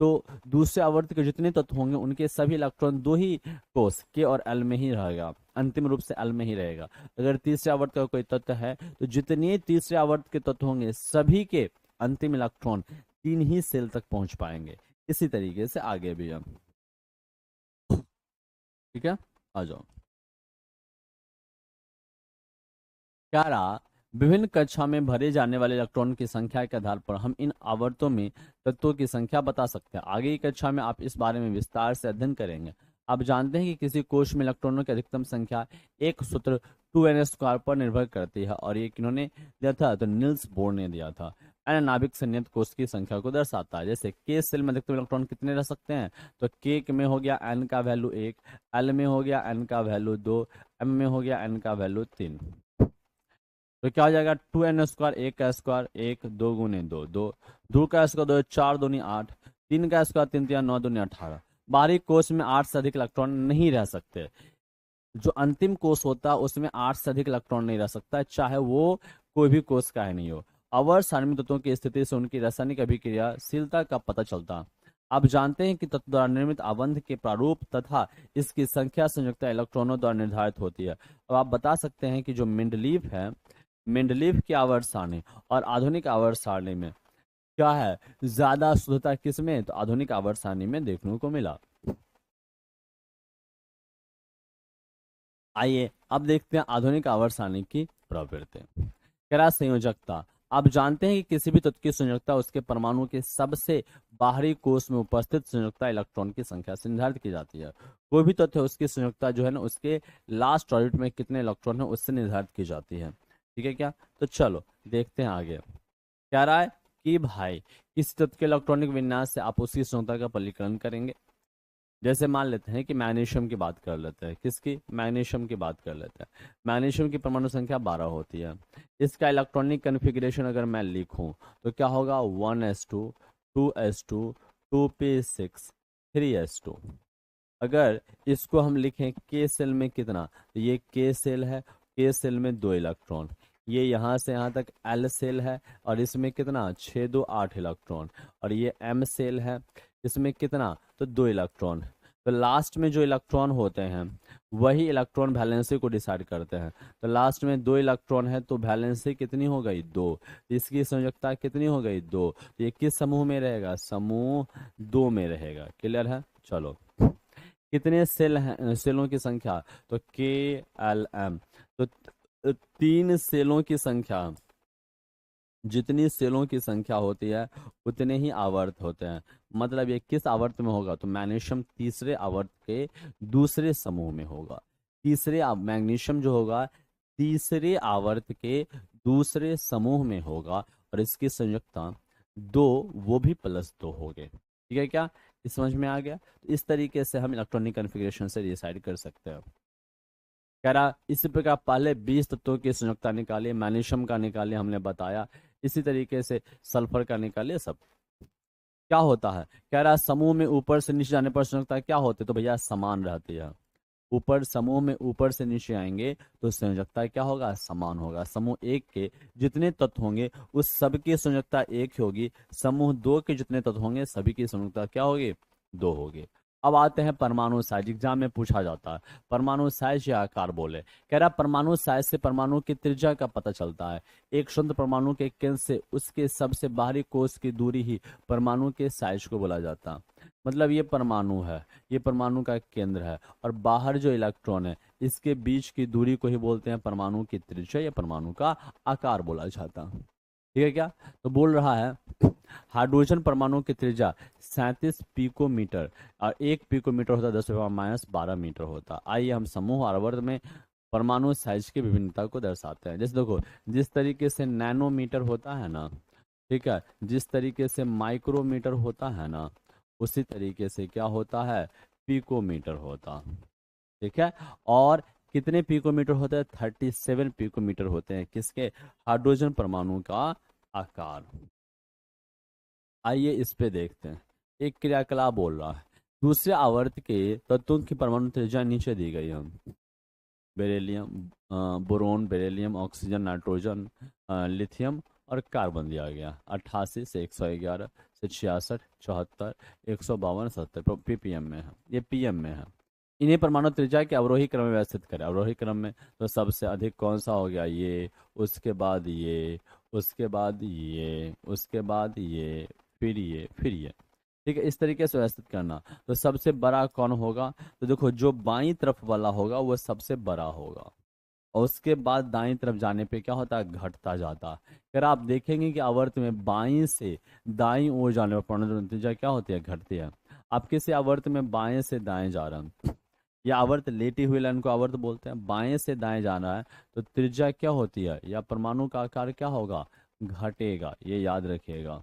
तो दूसरे आवर्त के जितने तत्व होंगे उनके सभी इलेक्ट्रॉन 2 ही कोश K और L में ही रहेगा, अंतिम रूप से L में ही रहेगा। अगर तीसरे आवर्त का कोई तत्व है तो जितने तीसरे आवर्त के तत्व होंगे सभी के अंतिम इलेक्ट्रॉन 3 ही सेल तक पहुंच पाएंगे। इसी तरीके से आगे भी हम। ठीक है, आ जाओ। क्या रहा, विभिन्न कक्षा में भरे जाने वाले इलेक्ट्रॉन की संख्या के आधार पर हम इन आवर्तों में तत्वों की संख्या बता सकते हैं। आगे की कक्षा में आप इस बारे में विस्तार से अध्ययन करेंगे। आप जानते हैं कि किसी कोश में इलेक्ट्रॉनों की अधिकतम संख्या एक सूत्र 2n² पर निर्भर करती है, और ये किन्होंने दिया था, तो नील्स बोर ने दिया था। n नाभिक संयुक्त कोश की संख्या को दर्शाता है। जैसे K सेल में अधिकतम इलेक्ट्रॉन कितने रह सकते हैं, तो K में हो गया n का वैल्यू 1, L में हो गया n का वैल्यू 2, M में हो गया n का वैल्यू 3। तो क्या हो जाएगा, 2n², 1 का स्क्वायर 1, 2 गुने 2 2, 2 का स्क्वायर 2, 4 दूनी 8, 3 का स्क्वायर 3 3 9 दूनी 18। बाहरी कोश में 8 से अधिक इलेक्ट्रॉन नहीं रह सकते। जो अंतिम कोश होता है उसमें 8 से अधिक इलेक्ट्रॉन नहीं रह सकता, चाहे वो कोई भी कोश का ही नहीं हो। आवर्त सारणी में तत्वों की स्थिति से उनकी रासायनिक अभिक्रियाशीलता का पता चलता। आप जानते हैं कि तत्व द्वारा निर्मित आबंध के प्रारूप तथा इसकी संख्या संयुक्ता इलेक्ट्रॉनों द्वारा निर्धारित होती है। अब आप बता सकते हैं कि जो मेंडलीव है, मेंडलीव की आवर्त सारणी और आधुनिक आवर्त सारणी में क्या है, ज्यादा शुद्धता किसमें, तो आधुनिक आवर्त सारणी में देखने को मिला। आइए अब देखते हैं आधुनिक आवर्त सारणी की प्रवृत्ति। कह रहा संयोजकता। आप जानते हैं कि किसी भी तत्व की संयोजकता उसके परमाणु के सबसे बाहरी कोष में उपस्थित संयोजकता इलेक्ट्रॉन की संख्या से निर्धारित की जाती है। कोई भी तत्व है उसकी संयोजकता जो है ना, उसके लास्ट ऑर्बिट में कितने इलेक्ट्रॉन है उससे निर्धारित की जाती है। ठीक है क्या, तो चलो देखते हैं आगे। कह रहा है कि भाई किसी तत्व के इलेक्ट्रॉनिक विन्यास से आप उसकी संयोजकता का परीक्षण करेंगे। जैसे मान लेते हैं कि मैग्नीशियम की बात कर लेते हैं, किसकी, मैग्नीशियम की बात कर लेते हैं। मैग्नीशियम की परमाणु संख्या 12 होती है। इसका इलेक्ट्रॉनिक कन्फिग्रेशन अगर मैं लिखूं तो क्या होगा, 1s2, 2s2, 2p6, 3s2। अगर इसको हम लिखें के सेल में कितना, तो ये के सेल है, के सेल में 2 इलेक्ट्रॉन, ये यहाँ से यहाँ तक एल सेल है और इसमें कितना 6 2 8 इलेक्ट्रॉन, और ये एम सेल है, इसमें कितना, तो 2 इलेक्ट्रॉन। तो लास्ट में जो इलेक्ट्रॉन होते हैं वही इलेक्ट्रॉन वैलेंसी को डिसाइड करते हैं। तो लास्ट में 2 इलेक्ट्रॉन है तो वैलेंसी कितनी हो गई, 2। इसकी संयोजकता कितनी हो गई, 2। तो ये किस समूह में रहेगा, समूह 2 में रहेगा। क्लियर है, चलो। कितने सेल हैं, सेलों की संख्या, तो के एल एम, तो 3 सेलों की संख्या, जितनी सेलों की संख्या होती है उतने ही आवर्त होते हैं। मतलब ये किस आवर्त में होगा, तो मैग्नीशियम तीसरे आवर्त के दूसरे समूह में होगा। मैग्नीशियम जो होगा तीसरे आवर्त के दूसरे समूह में होगा और इसकी संयुक्ता 2, वो भी +2 हो गए। ठीक है क्या, इस समझ में आ गया। तो इस तरीके से हम इलेक्ट्रॉनिक कन्फिग्रेशन से डिसाइड कर सकते हैं। कह रहा इसी प्रकार पहले 20 तत्वों की संयुक्ता निकालिए, मैग्नीशियम का निकालिए, हमने बताया। इसी तरीके से सल्फर का निकालिए। सब क्या होता है, कह रहा समूह में ऊपर से नीचे जाने पर संयुक्ता क्या होती है, तो भैया समान रहती है। ऊपर समूह में ऊपर से नीचे आएंगे तो संयोजकता क्या होगा, समान होगा। समूह 1 के जितने तत्व होंगे उस सब की संयोजकता 1 होगी। समूह 2 के जितने तत्व होंगे सभी की संयोजकता क्या होगी, 2 होगी। अब आते हैं परमाणु साइज, एग्जाम में पूछा जाता है परमाणु साइज या आकार बोले। कह रहा परमाणु साइज से परमाणु की त्रिज्या का पता चलता है। एक शुद्ध परमाणु के केंद्र से उसके सबसे बाहरी कोष की दूरी ही परमाणु के साइज को बोला जाता है। मतलब ये परमाणु है, ये परमाणु का केंद्र है और बाहर जो इलेक्ट्रॉन है इसके बीच की दूरी को ही बोलते हैं परमाणु की त्रिज्या या परमाणु का आकार बोला जाता है। ठीक है क्या, तो बोल रहा है हाइड्रोजन परमाणु की त्रिज्या 37 पिकोमीटर और 1 पिकोमीटर होता है 10⁻⁻12 मीटर होता। आइए हम समूह और आवर्त में परमाणु साइज की विभिन्नता को दर्शाते हैं। जैसे देखो, जिस तरीके से नैनोमीटर होता है ना, ठीक है, जिस तरीके से माइक्रोमीटर होता है ना, उसी तरीके से क्या होता है, पिकोमीटर होता। ठीक है, और कितने पिकोमीटर होते हैं, 37 पिकोमीटर होते हैं किसके, हाइड्रोजन परमाणु का आकार। आइए इस पे देखते हैं। एक क्रियाकलाप बोल रहा है दूसरे आवर्त के तत्वों की परमाणु त्रिज्या नीचे दी गई है। Beryllium, boron, beryllium, oxygen, nitrogen, lithium और कार्बन दिया गया। 88 से 111 से 66, 74, 152, 70 पीपीएम में है, ये पीएम में है। इन्हें परमाणु त्रिज्या के अवरोही क्रम में व्यवस्थित करें। अवरोही क्रम में तो सबसे अधिक कौन सा हो गया, ये, उसके बाद ये, उसके बाद ये, उसके बाद ये, फिर ये, फिर ये। ठीक है, इस तरीके से व्यवस्थित करना। तो सबसे बड़ा कौन होगा, तो देखो जो बाईं तरफ वाला होगा वो सबसे बड़ा होगा और उसके बाद दाईं तरफ जाने पे क्या होता है, घटता जाता है। अगर आप देखेंगे कि आवर्त में बाईं से दाईं ओर जाने पर परमाणु त्रिज्या क्या होती है, घटती है। आप किसी आवर्त में बाएं से दाएं जा रहे हैं, या आवर्त लेटी हुई लाइन को आवर्त बोलते हैं, बाएं से दाएं जाना है तो त्रिज्या क्या होती है, या परमाणु का आकार क्या होगा, घटेगा। ये याद रखिएगा।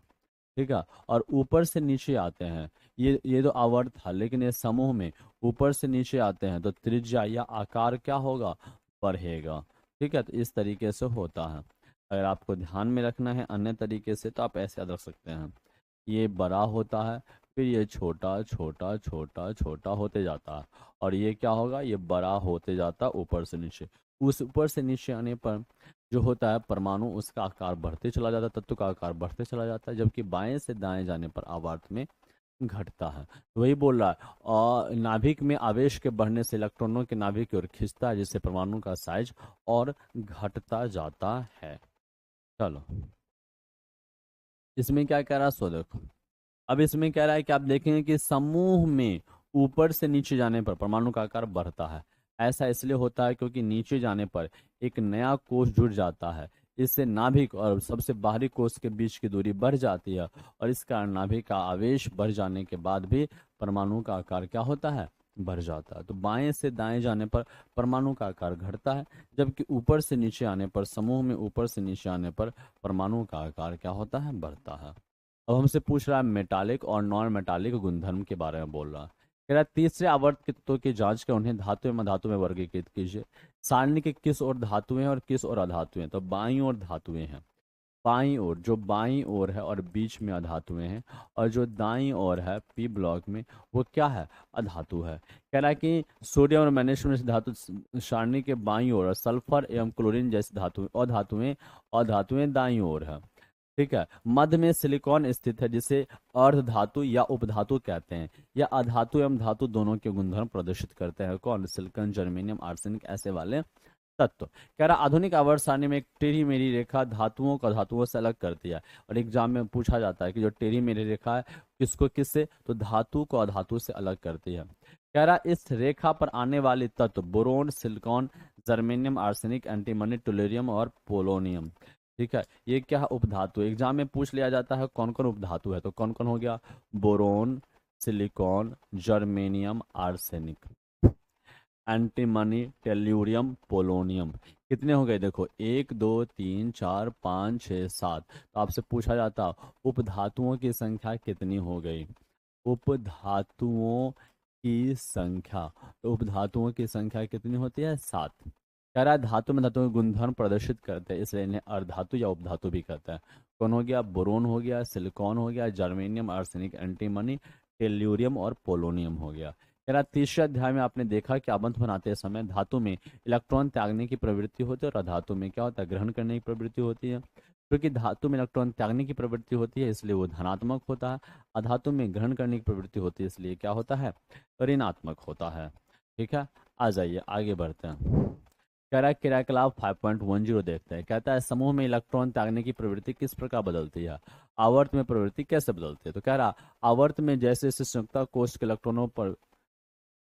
ठीक है, और ऊपर से नीचे आते हैं, ये तो आवर्त था, लेकिन ये समूह में ऊपर से नीचे आते हैं तो त्रिज्या या आकार क्या होगा, बढ़ेगा। ठीक है, तो इस तरीके से होता है। अगर आपको ध्यान में रखना है अन्य तरीके से तो आप ऐसे याद रख सकते हैं। ये बड़ा होता है, फिर ये छोटा छोटा छोटा छोटा होते जाता है, और ये क्या होगा, ये बड़ा होते जाता है ऊपर से नीचे। उस ऊपर से नीचे आने पर जो होता है परमाणु, उसका आकार बढ़ते चला जाता है, तत्व का आकार बढ़ते चला जाता है, जबकि बाएं से दाएं जाने पर आवर्त में घटता है। तो वही बोल रहा है, और नाभिक में आवेश के बढ़ने से इलेक्ट्रॉनों के नाभिक की ओर खींचता है, जिससे परमाणु का साइज और घटता जाता है। चलो, इसमें क्या कह रहा है सो देखो। अब इसमें कह रहा है कि आप देखेंगे कि समूह में ऊपर से नीचे जाने पर परमाणु का आकार बढ़ता है। ऐसा इसलिए होता है क्योंकि नीचे जाने पर एक नया कोष जुड़ जाता है। इससे नाभिक और सबसे बाहरी कोष के बीच की दूरी बढ़ जाती है, और इस कारण नाभिक का आवेश बढ़ जाने के बाद भी परमाणु का आकार क्या होता है, बढ़ जाता है। तो बाएं से दाएं जाने पर परमाणु का आकार घटता है, जबकि ऊपर से नीचे आने पर, समूह में ऊपर से नीचे आने पर परमाणु का आकार क्या होता है, बढ़ता है। अब हमसे पूछ रहा है मेटालिक और नॉन मेटालिक गुणधर्म के बारे में बोल रहा है। कह रहा है तीसरे आवर्त के तत्वों की जांच कर उन्हें धातु एवं अधातु में वर्गीकृत कीजिए। सारणी के किस ओर धातुएं हैं और किस ओर अधातुएं हैं? तो बाईं ओर धातुएं हैं। बाईं ओर, जो बाईं ओर है और बीच में अधातुएं हैं, और जो दाईं ओर है पी ब्लॉक में, वो क्या है, अधातु है। कह रहा है कि सोडियम और मैग्नीशियम जैसे धातु सारणी के बाईं ओर, और सल्फर एवं क्लोरीन जैसी धातु अधातुएं दाईं ओर है। ठीक है। मध्य में सिलिकॉन स्थित है, जिसे अर्ध धातु या उपधातु कहते हैं। या अधातु एवं धातु दोनों के गुणधर्म प्रदर्शित करते हैं। कौन? सिलिकॉन, जर्मेनियम, आर्सेनिक, ऐसे वाले तत्व। कह रहा आधुनिक आवर्त सारणी में एक टेढ़ी मेढ़ी रेखा धातुओं को धातुओं से अलग करती है। और एग्जाम में पूछा जाता है कि जो टेढ़ी मेढ़ी रेखा है किसको किससे, तो धातु को अधातु से अलग करती है। कह रहा इस रेखा पर आने वाले तत्व boron, silicon, germanium, arsenic, antimony, tellurium और पोलोनियम। ठीक है, ये क्या है, उपधातु। एग्जाम में पूछ लिया जाता है कौन कौन उपधातु है, तो कौन कौन हो गया, boron, silicon, germanium, arsenic, antimony, tellurium, polonium. कितने हो गए देखो, 1 2 3 4 5 6 7। तो आपसे पूछा जाता उपधातुओं की संख्या कितनी हो गई, उपधातुओं की संख्या। तो उपधातुओं की संख्या कितनी होती है, 7। कह रहा है धातु में धातु के गुणधर्म प्रदर्शित करते हैं, इसलिए इन्हें अर्धातु या उपधातु भी कहते हैं। कौन हो गया, बोरोन हो गया, सिलिकॉन हो गया, जर्मेनियम, आर्सेनिक, एंटीमनी, टेल्यूरियम और पोलोनियम हो गया। कह रहा तीसरे अध्याय में आपने देखा कि आबंध बनाते समय धातु में इलेक्ट्रॉन त्यागने की प्रवृत्ति होती है, और अधातु में क्या होता है, ग्रहण करने की प्रवृत्ति होती है। क्योंकि धातु में इलेक्ट्रॉन त्यागने की प्रवृत्ति होती है, इसलिए वो धनात्मक होता है। अधातु में ग्रहण करने की प्रवृत्ति होती है, इसलिए क्या होता है, ऋणात्मक होता है। ठीक है, आ जाइए आगे बढ़ते हैं। कह रहा है क्रियाकलाप 5.10 देखते हैं। कहता है समूह में इलेक्ट्रॉन त्यागने की प्रवृत्ति किस प्रकार बदलती है, आवर्त में प्रवृत्ति कैसे बदलती है। तो कह रहा आवर्त में जैसे जैसे संयुक्ता कोष के इलेक्ट्रॉनों पर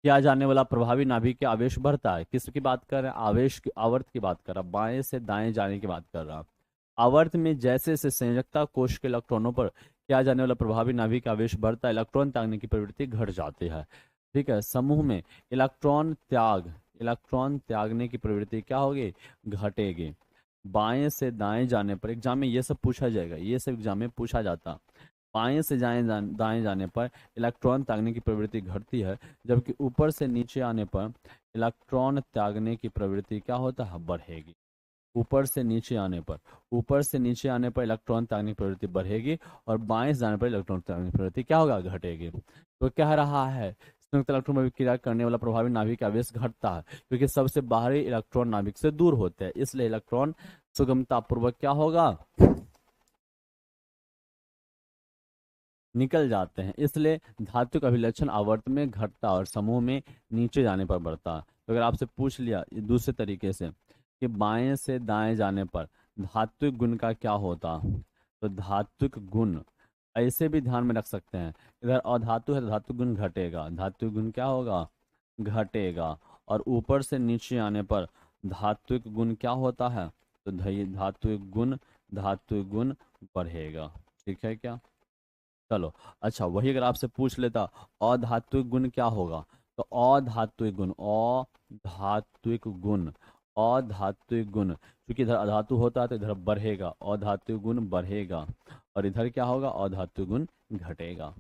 किया जाने वाला प्रभावी नाभिक के आवेश बढ़ता है। किसकी बात कर रहे हैं, आवेश की, आवर्त की बात कर रहा, बाएं से दाएं जाने की बात कर रहा। आवर्त में जैसे जैसे संयोजकता कोष के इलेक्ट्रॉनों पर किया जाने वाला प्रभावी नाभिक का आवेश बढ़ता है, इलेक्ट्रॉन त्यागने की प्रवृत्ति घट जाती है। ठीक है, समूह में इलेक्ट्रॉन त्यागने की प्रवृत्ति क्या होगी, घटेगी। बाएं से दाएं जाने पर, एग्जाम में ये सब पूछा जाएगा, ये सब एग्जाम में पूछा जाता। बाएं से दाएं जाने पर इलेक्ट्रॉन त्यागने की प्रवृत्ति घटती है, जबकि ऊपर से नीचे आने पर इलेक्ट्रॉन त्यागने की प्रवृत्ति क्या होता है, बढ़ेगी। ऊपर से नीचे आने पर इलेक्ट्रॉन त्यागने की प्रवृत्ति बढ़ेगी, और बाएं से जाने पर इलेक्ट्रॉन त्यागने की प्रवृत्ति क्या होगा, घटेगी। तो कह रहा है संयुक्त इलेक्ट्रॉन में क्रिया करने वाला प्रभावी नाभिक का आवेश घटता है, क्योंकि सबसे बाहरी इलेक्ट्रॉन नाभिक से दूर होते हैं, इसलिए इलेक्ट्रॉन सुगमता पूर्वक क्या होगा, निकल जाते हैं। इसलिए धातु का अभिलक्षण आवर्त में घटता और समूह में नीचे जाने पर बढ़ता। तो अगर आपसे पूछ लिया दूसरे तरीके से कि बाएं से दाएं जाने पर धात्विक गुण का क्या होता, तो धात्विक गुण ऐसे भी ध्यान में रख सकते हैं। इधर अधातु है तो धात्विक गुण घटेगा, धात्विक गुण क्या होगा, घटेगा। और ऊपर से नीचे आने पर धात्विक गुण क्या होता है, तो धात्विक गुण बढ़ेगा। ठीक है क्या, चलो। अच्छा, वही अगर आपसे पूछ लेता अधात्विक गुण क्या होगा, तो अधात्विक गुण क्योंकि इधर अधातु होता है तो इधर बढ़ेगा, अधात्विक गुण बढ़ेगा। और इधर क्या होगा, अधात्विक गुण घटेगा।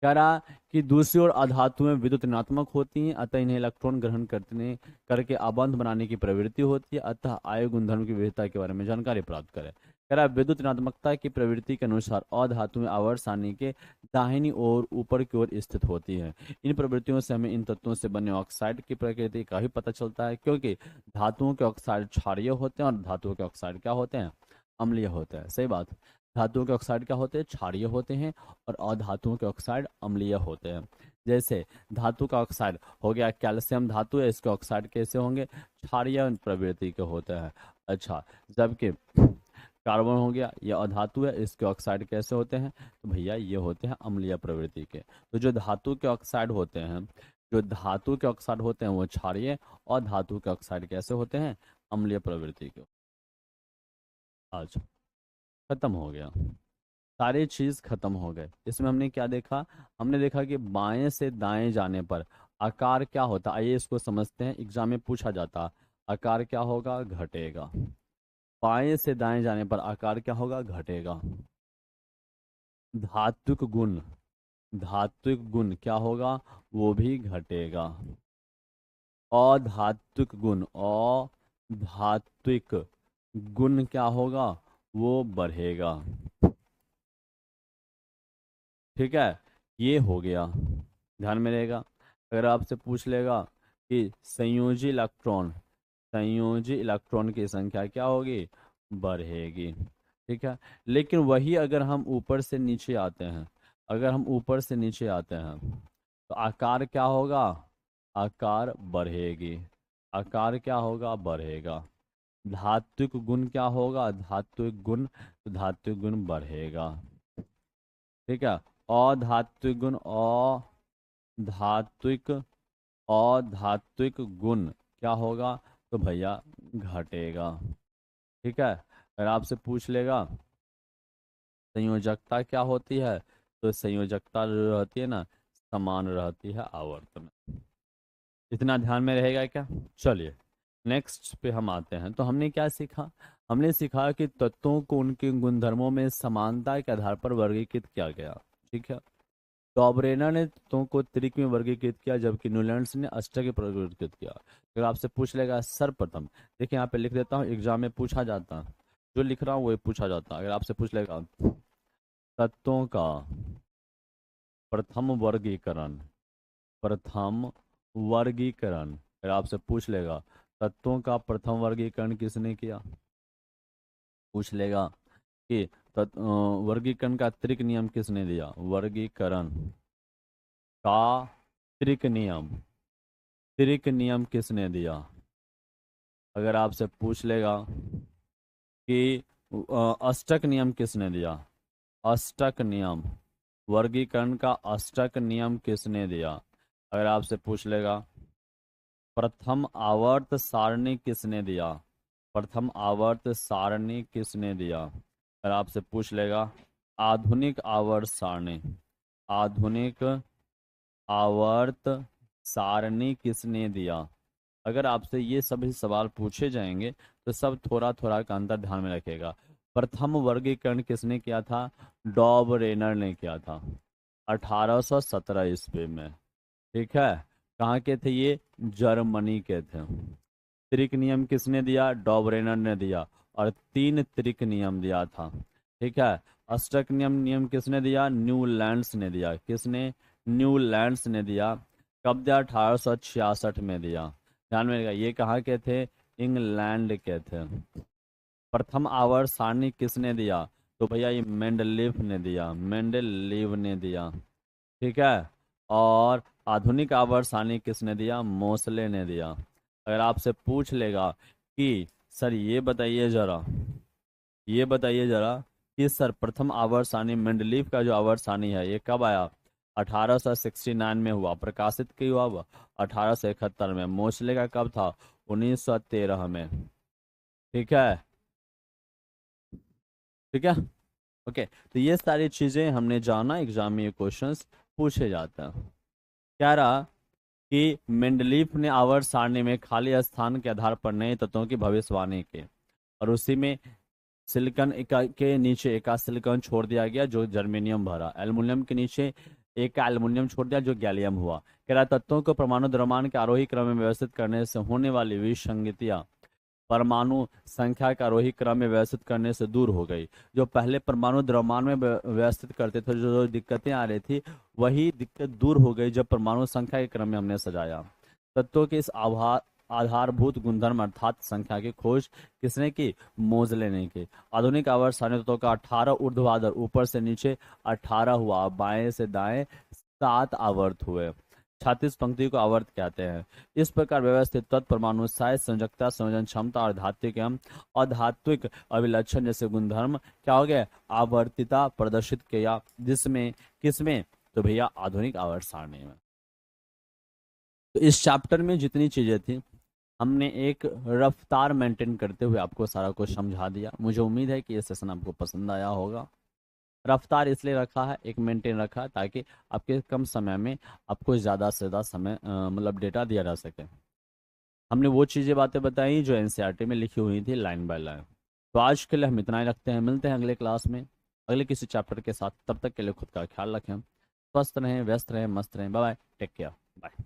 कह रहा कि दूसरी ओर अधातुएं विद्युत ऋणात्मक होती हैं, अतः इन्हें इलेक्ट्रॉन ग्रहण करने करके आबंध बनाने की प्रवृत्ति होती है। अतः आयु गुणधर्म की विविधता के बारे में जानकारी प्राप्त करें। कह रहा विद्युत ऋणात्मकता की प्रवृत्ति के अनुसार अधातुएं आवर्त सारणी के दाहिनी ओर ऊपर की ओर स्थित होती है। इन प्रवृत्तियों से हमें इन तत्वों से बने ऑक्साइड की प्रकृति का भी पता चलता है, क्योंकि धातुओं के ऑक्साइड क्षारीय होते हैं और धातुओं के ऑक्साइड क्या होते हैं, अम्लीय होते हैं। सही बात। धातुओं के ऑक्साइड क्या होते हैं? क्षारीय होते हैं। और अधातुओं के ऑक्साइड अम्लीय होते हैं। जैसे धातु का ऑक्साइड हो गया कैल्शियम धातु है, इसके ऑक्साइड कैसे होंगे? क्षारीय प्रवृत्ति के होते हैं। अच्छा, जबकि कार्बन हो गया, ये अधातु है, इसके ऑक्साइड कैसे होते हैं? तो भैया ये होते हैं अम्लीय प्रवृत्ति के। तो जो धातु के ऑक्साइड होते हैं, जो धातु के ऑक्साइड होते हैं वो क्षारीय, और धातु के ऑक्साइड कैसे होते हैं? अम्लीय प्रवृत्ति के। आज खत्म हो गया, सारी चीज खत्म हो गए। इसमें हमने क्या देखा? हमने देखा कि बाएं से दाएं जाने पर आकार क्या होता है। आइए इसको समझते हैं, एग्जाम में पूछा जाता। आकार क्या होगा? घटेगा। बाएं से दाएं जाने पर आकार क्या होगा? घटेगा। धात्विक गुण, धात्विक गुण क्या होगा? वो भी घटेगा। अधात्विक गुण, अधात्विक गुण क्या होगा? वो बढ़ेगा। ठीक है, ये हो गया, ध्यान में रहेगा। अगर आपसे पूछ लेगा कि संयोजी इलेक्ट्रॉन, संयोजी इलेक्ट्रॉन की संख्या क्या होगी? बढ़ेगी। ठीक है, लेकिन वही अगर हम ऊपर से नीचे आते हैं, अगर हम ऊपर से नीचे आते हैं तो आकार क्या होगा? आकार बढ़ेगी। आकार क्या होगा? बढ़ेगा। धात्विक गुण क्या होगा? धात्विक गुण, तो धात्विक गुण बढ़ेगा। ठीक है, अधात्विक गुण, अधात्विक, अधात्विक गुण क्या होगा? तो भैया घटेगा। ठीक है, अगर आपसे पूछ लेगा संयोजकता क्या होती है, तो संयोजकता जो रहती है ना, समान रहती है आवर्त में। इतना ध्यान में रहेगा क्या? चलिए नेक्स्ट पे हम आते हैं। तो हमने क्या सीखा? हमने सीखा कि तत्वों को उनके गुणधर्मों में समानता के आधार पर वर्गीकृत किया गया। ठीक है, डॉबरेनर ने तत्वों को त्रिक में वर्गीकृत किया, जबकि न्यूलैंड्स ने अष्टक में वर्गीकृत किया। अगर आपसे पूछ लेगा सर्वप्रथम, देखिए यहाँ पे लिख देता हूँ, एग्जाम में पूछा जाता है, जो लिख रहा हूँ वही पूछा जाता है। अगर आपसे पूछ लेगा तत्वों का प्रथम वर्गीकरण, प्रथम वर्गीकरण, अगर आपसे पूछ लेगा तत्वों का प्रथम वर्गीकरण किसने किया, पूछ लेगा कि वर्गीकरण का त्रिक नियम किसने दिया, वर्गीकरण का त्रिक नियम, त्रिक नियम किसने दिया? अगर आपसे पूछ लेगा कि अष्टक नियम किसने दिया, अष्टक नियम, वर्गीकरण का अष्टक नियम किसने दिया? अगर आपसे पूछ लेगा प्रथम आवर्त सारणी किसने दिया, प्रथम आवर्त सारणी किसने दिया? अगर आपसे पूछ लेगा आधुनिक आवर्त सारणी, आधुनिक आवर्त सारणी किसने दिया? अगर आपसे ये सभी सवाल पूछे जाएंगे तो सब थोड़ा थोड़ा का अंतर ध्यान में रखेगा। प्रथम वर्गीकरण किसने किया था? डॉबरेनर ने किया था 1817 ईस्वी में। ठीक है, कहाँ के थे ये? जर्मनी के थे। त्रिक नियम किसने दिया? डॉबरेनर ने दिया, और 3 त्रिक नियम दिया था। ठीक है, अष्टक नियम, नियम किसने दिया? न्यूलैंड्स ने दिया। किसने? न्यूलैंड्स ने दिया। कब दिया? 1866 में दिया। ध्यान में रखिएगा, ये कहाँ के थे? इंग्लैंड के थे। प्रथम आवर्त सारणी किसने दिया? तो भैया ये मेंडलीफ ने दिया, मेंडलीव ने दिया। ठीक है, और आधुनिक आवर्त सारणी किसने दिया? मोसले ने दिया। अगर आपसे पूछ लेगा कि सर ये बताइए जरा, ये बताइए जरा कि सर प्रथम आवर्त सारणी मेंडलीफ का जो आवर्त सारणी है ये कब आया? 1869 में हुआ। प्रकाशित क्यों हुआ? 1871 में। मोसले का कब था? 1913 में। ठीक है, ठीक है, ओके। तो ये सारी चीजें हमने जाना, एग्जाम में ये क्वेश्चंस पूछे जाते हैं। कह रहा कि मेंडलीफ ने आवर्त सारणी में खाली स्थान के आधार पर नए तत्वों की भविष्यवाणी की, और उसी में सिलिकॉन के नीचे एक सिलिकॉन छोड़ दिया गया जो जर्मेनियम भरा, एल्युमिनियम के नीचे एक एल्युमिनियम छोड़ दिया जो गैलियम हुआ। कह रहा तत्वों को परमाणु द्रव्यमान के आरोही क्रम में व्यवस्थित करने से होने वाली विसंगतियां परमाणु संख्या के आरोही क्रम में व्यवस्थित करने से दूर हो गई। जो पहले परमाणु द्रव्यमान में व्यवस्थित करते थे, जो दिक्कतें आ रही थी, वही दिक्कत दूर हो गई जब परमाणु संख्या के क्रम में हमने सजाया। तत्वों के इस आधारभूत गुणधर्म अर्थात संख्या की खोज किसने की? मोजले ने की। आधुनिक आवर्त सारणी तत्वों का 18 ऊर्ध्वाधर, ऊपर से नीचे 18 हुआ, बाएं से दाएं 7 आवर्त हुए। 36 पंक्ति को आवर्त कहते हैं। इस प्रकार व्यवस्थित तत्व परमाणु साइज, संयोजकता, संयोजन क्षमता और धात्विक एवं अधात्विक अभिलक्षण जैसे गुणधर्म क्या हो गए? आवर्तिता प्रदर्शित किया। जिसमें किसमें? तो भैया आधुनिक आवर्त सारणी में। तो इस चैप्टर में जितनी चीजें थी हमने एक रफ्तार मेंटेन करते हुए आपको सारा कुछ समझा दिया। मुझे उम्मीद है कि ये सेशन आपको पसंद आया होगा। रफ्तार इसलिए रखा है, एक मेंटेन रखा है, ताकि आपके कम समय में आपको ज़्यादा से ज़्यादा समय मतलब डेटा दिया जा सके। हमने वो चीज़ें बातें बताई जो एनसीईआरटी में लिखी हुई थी लाइन बाय लाइन। तो आज के लिए हम इतना ही रखते हैं। मिलते हैं अगले क्लास में अगले किसी चैप्टर के साथ। तब तक के लिए खुद का ख्याल रखें, स्वस्थ रहें, व्यस्त रहें, मस्त रहें। Bye bye, take care, bye.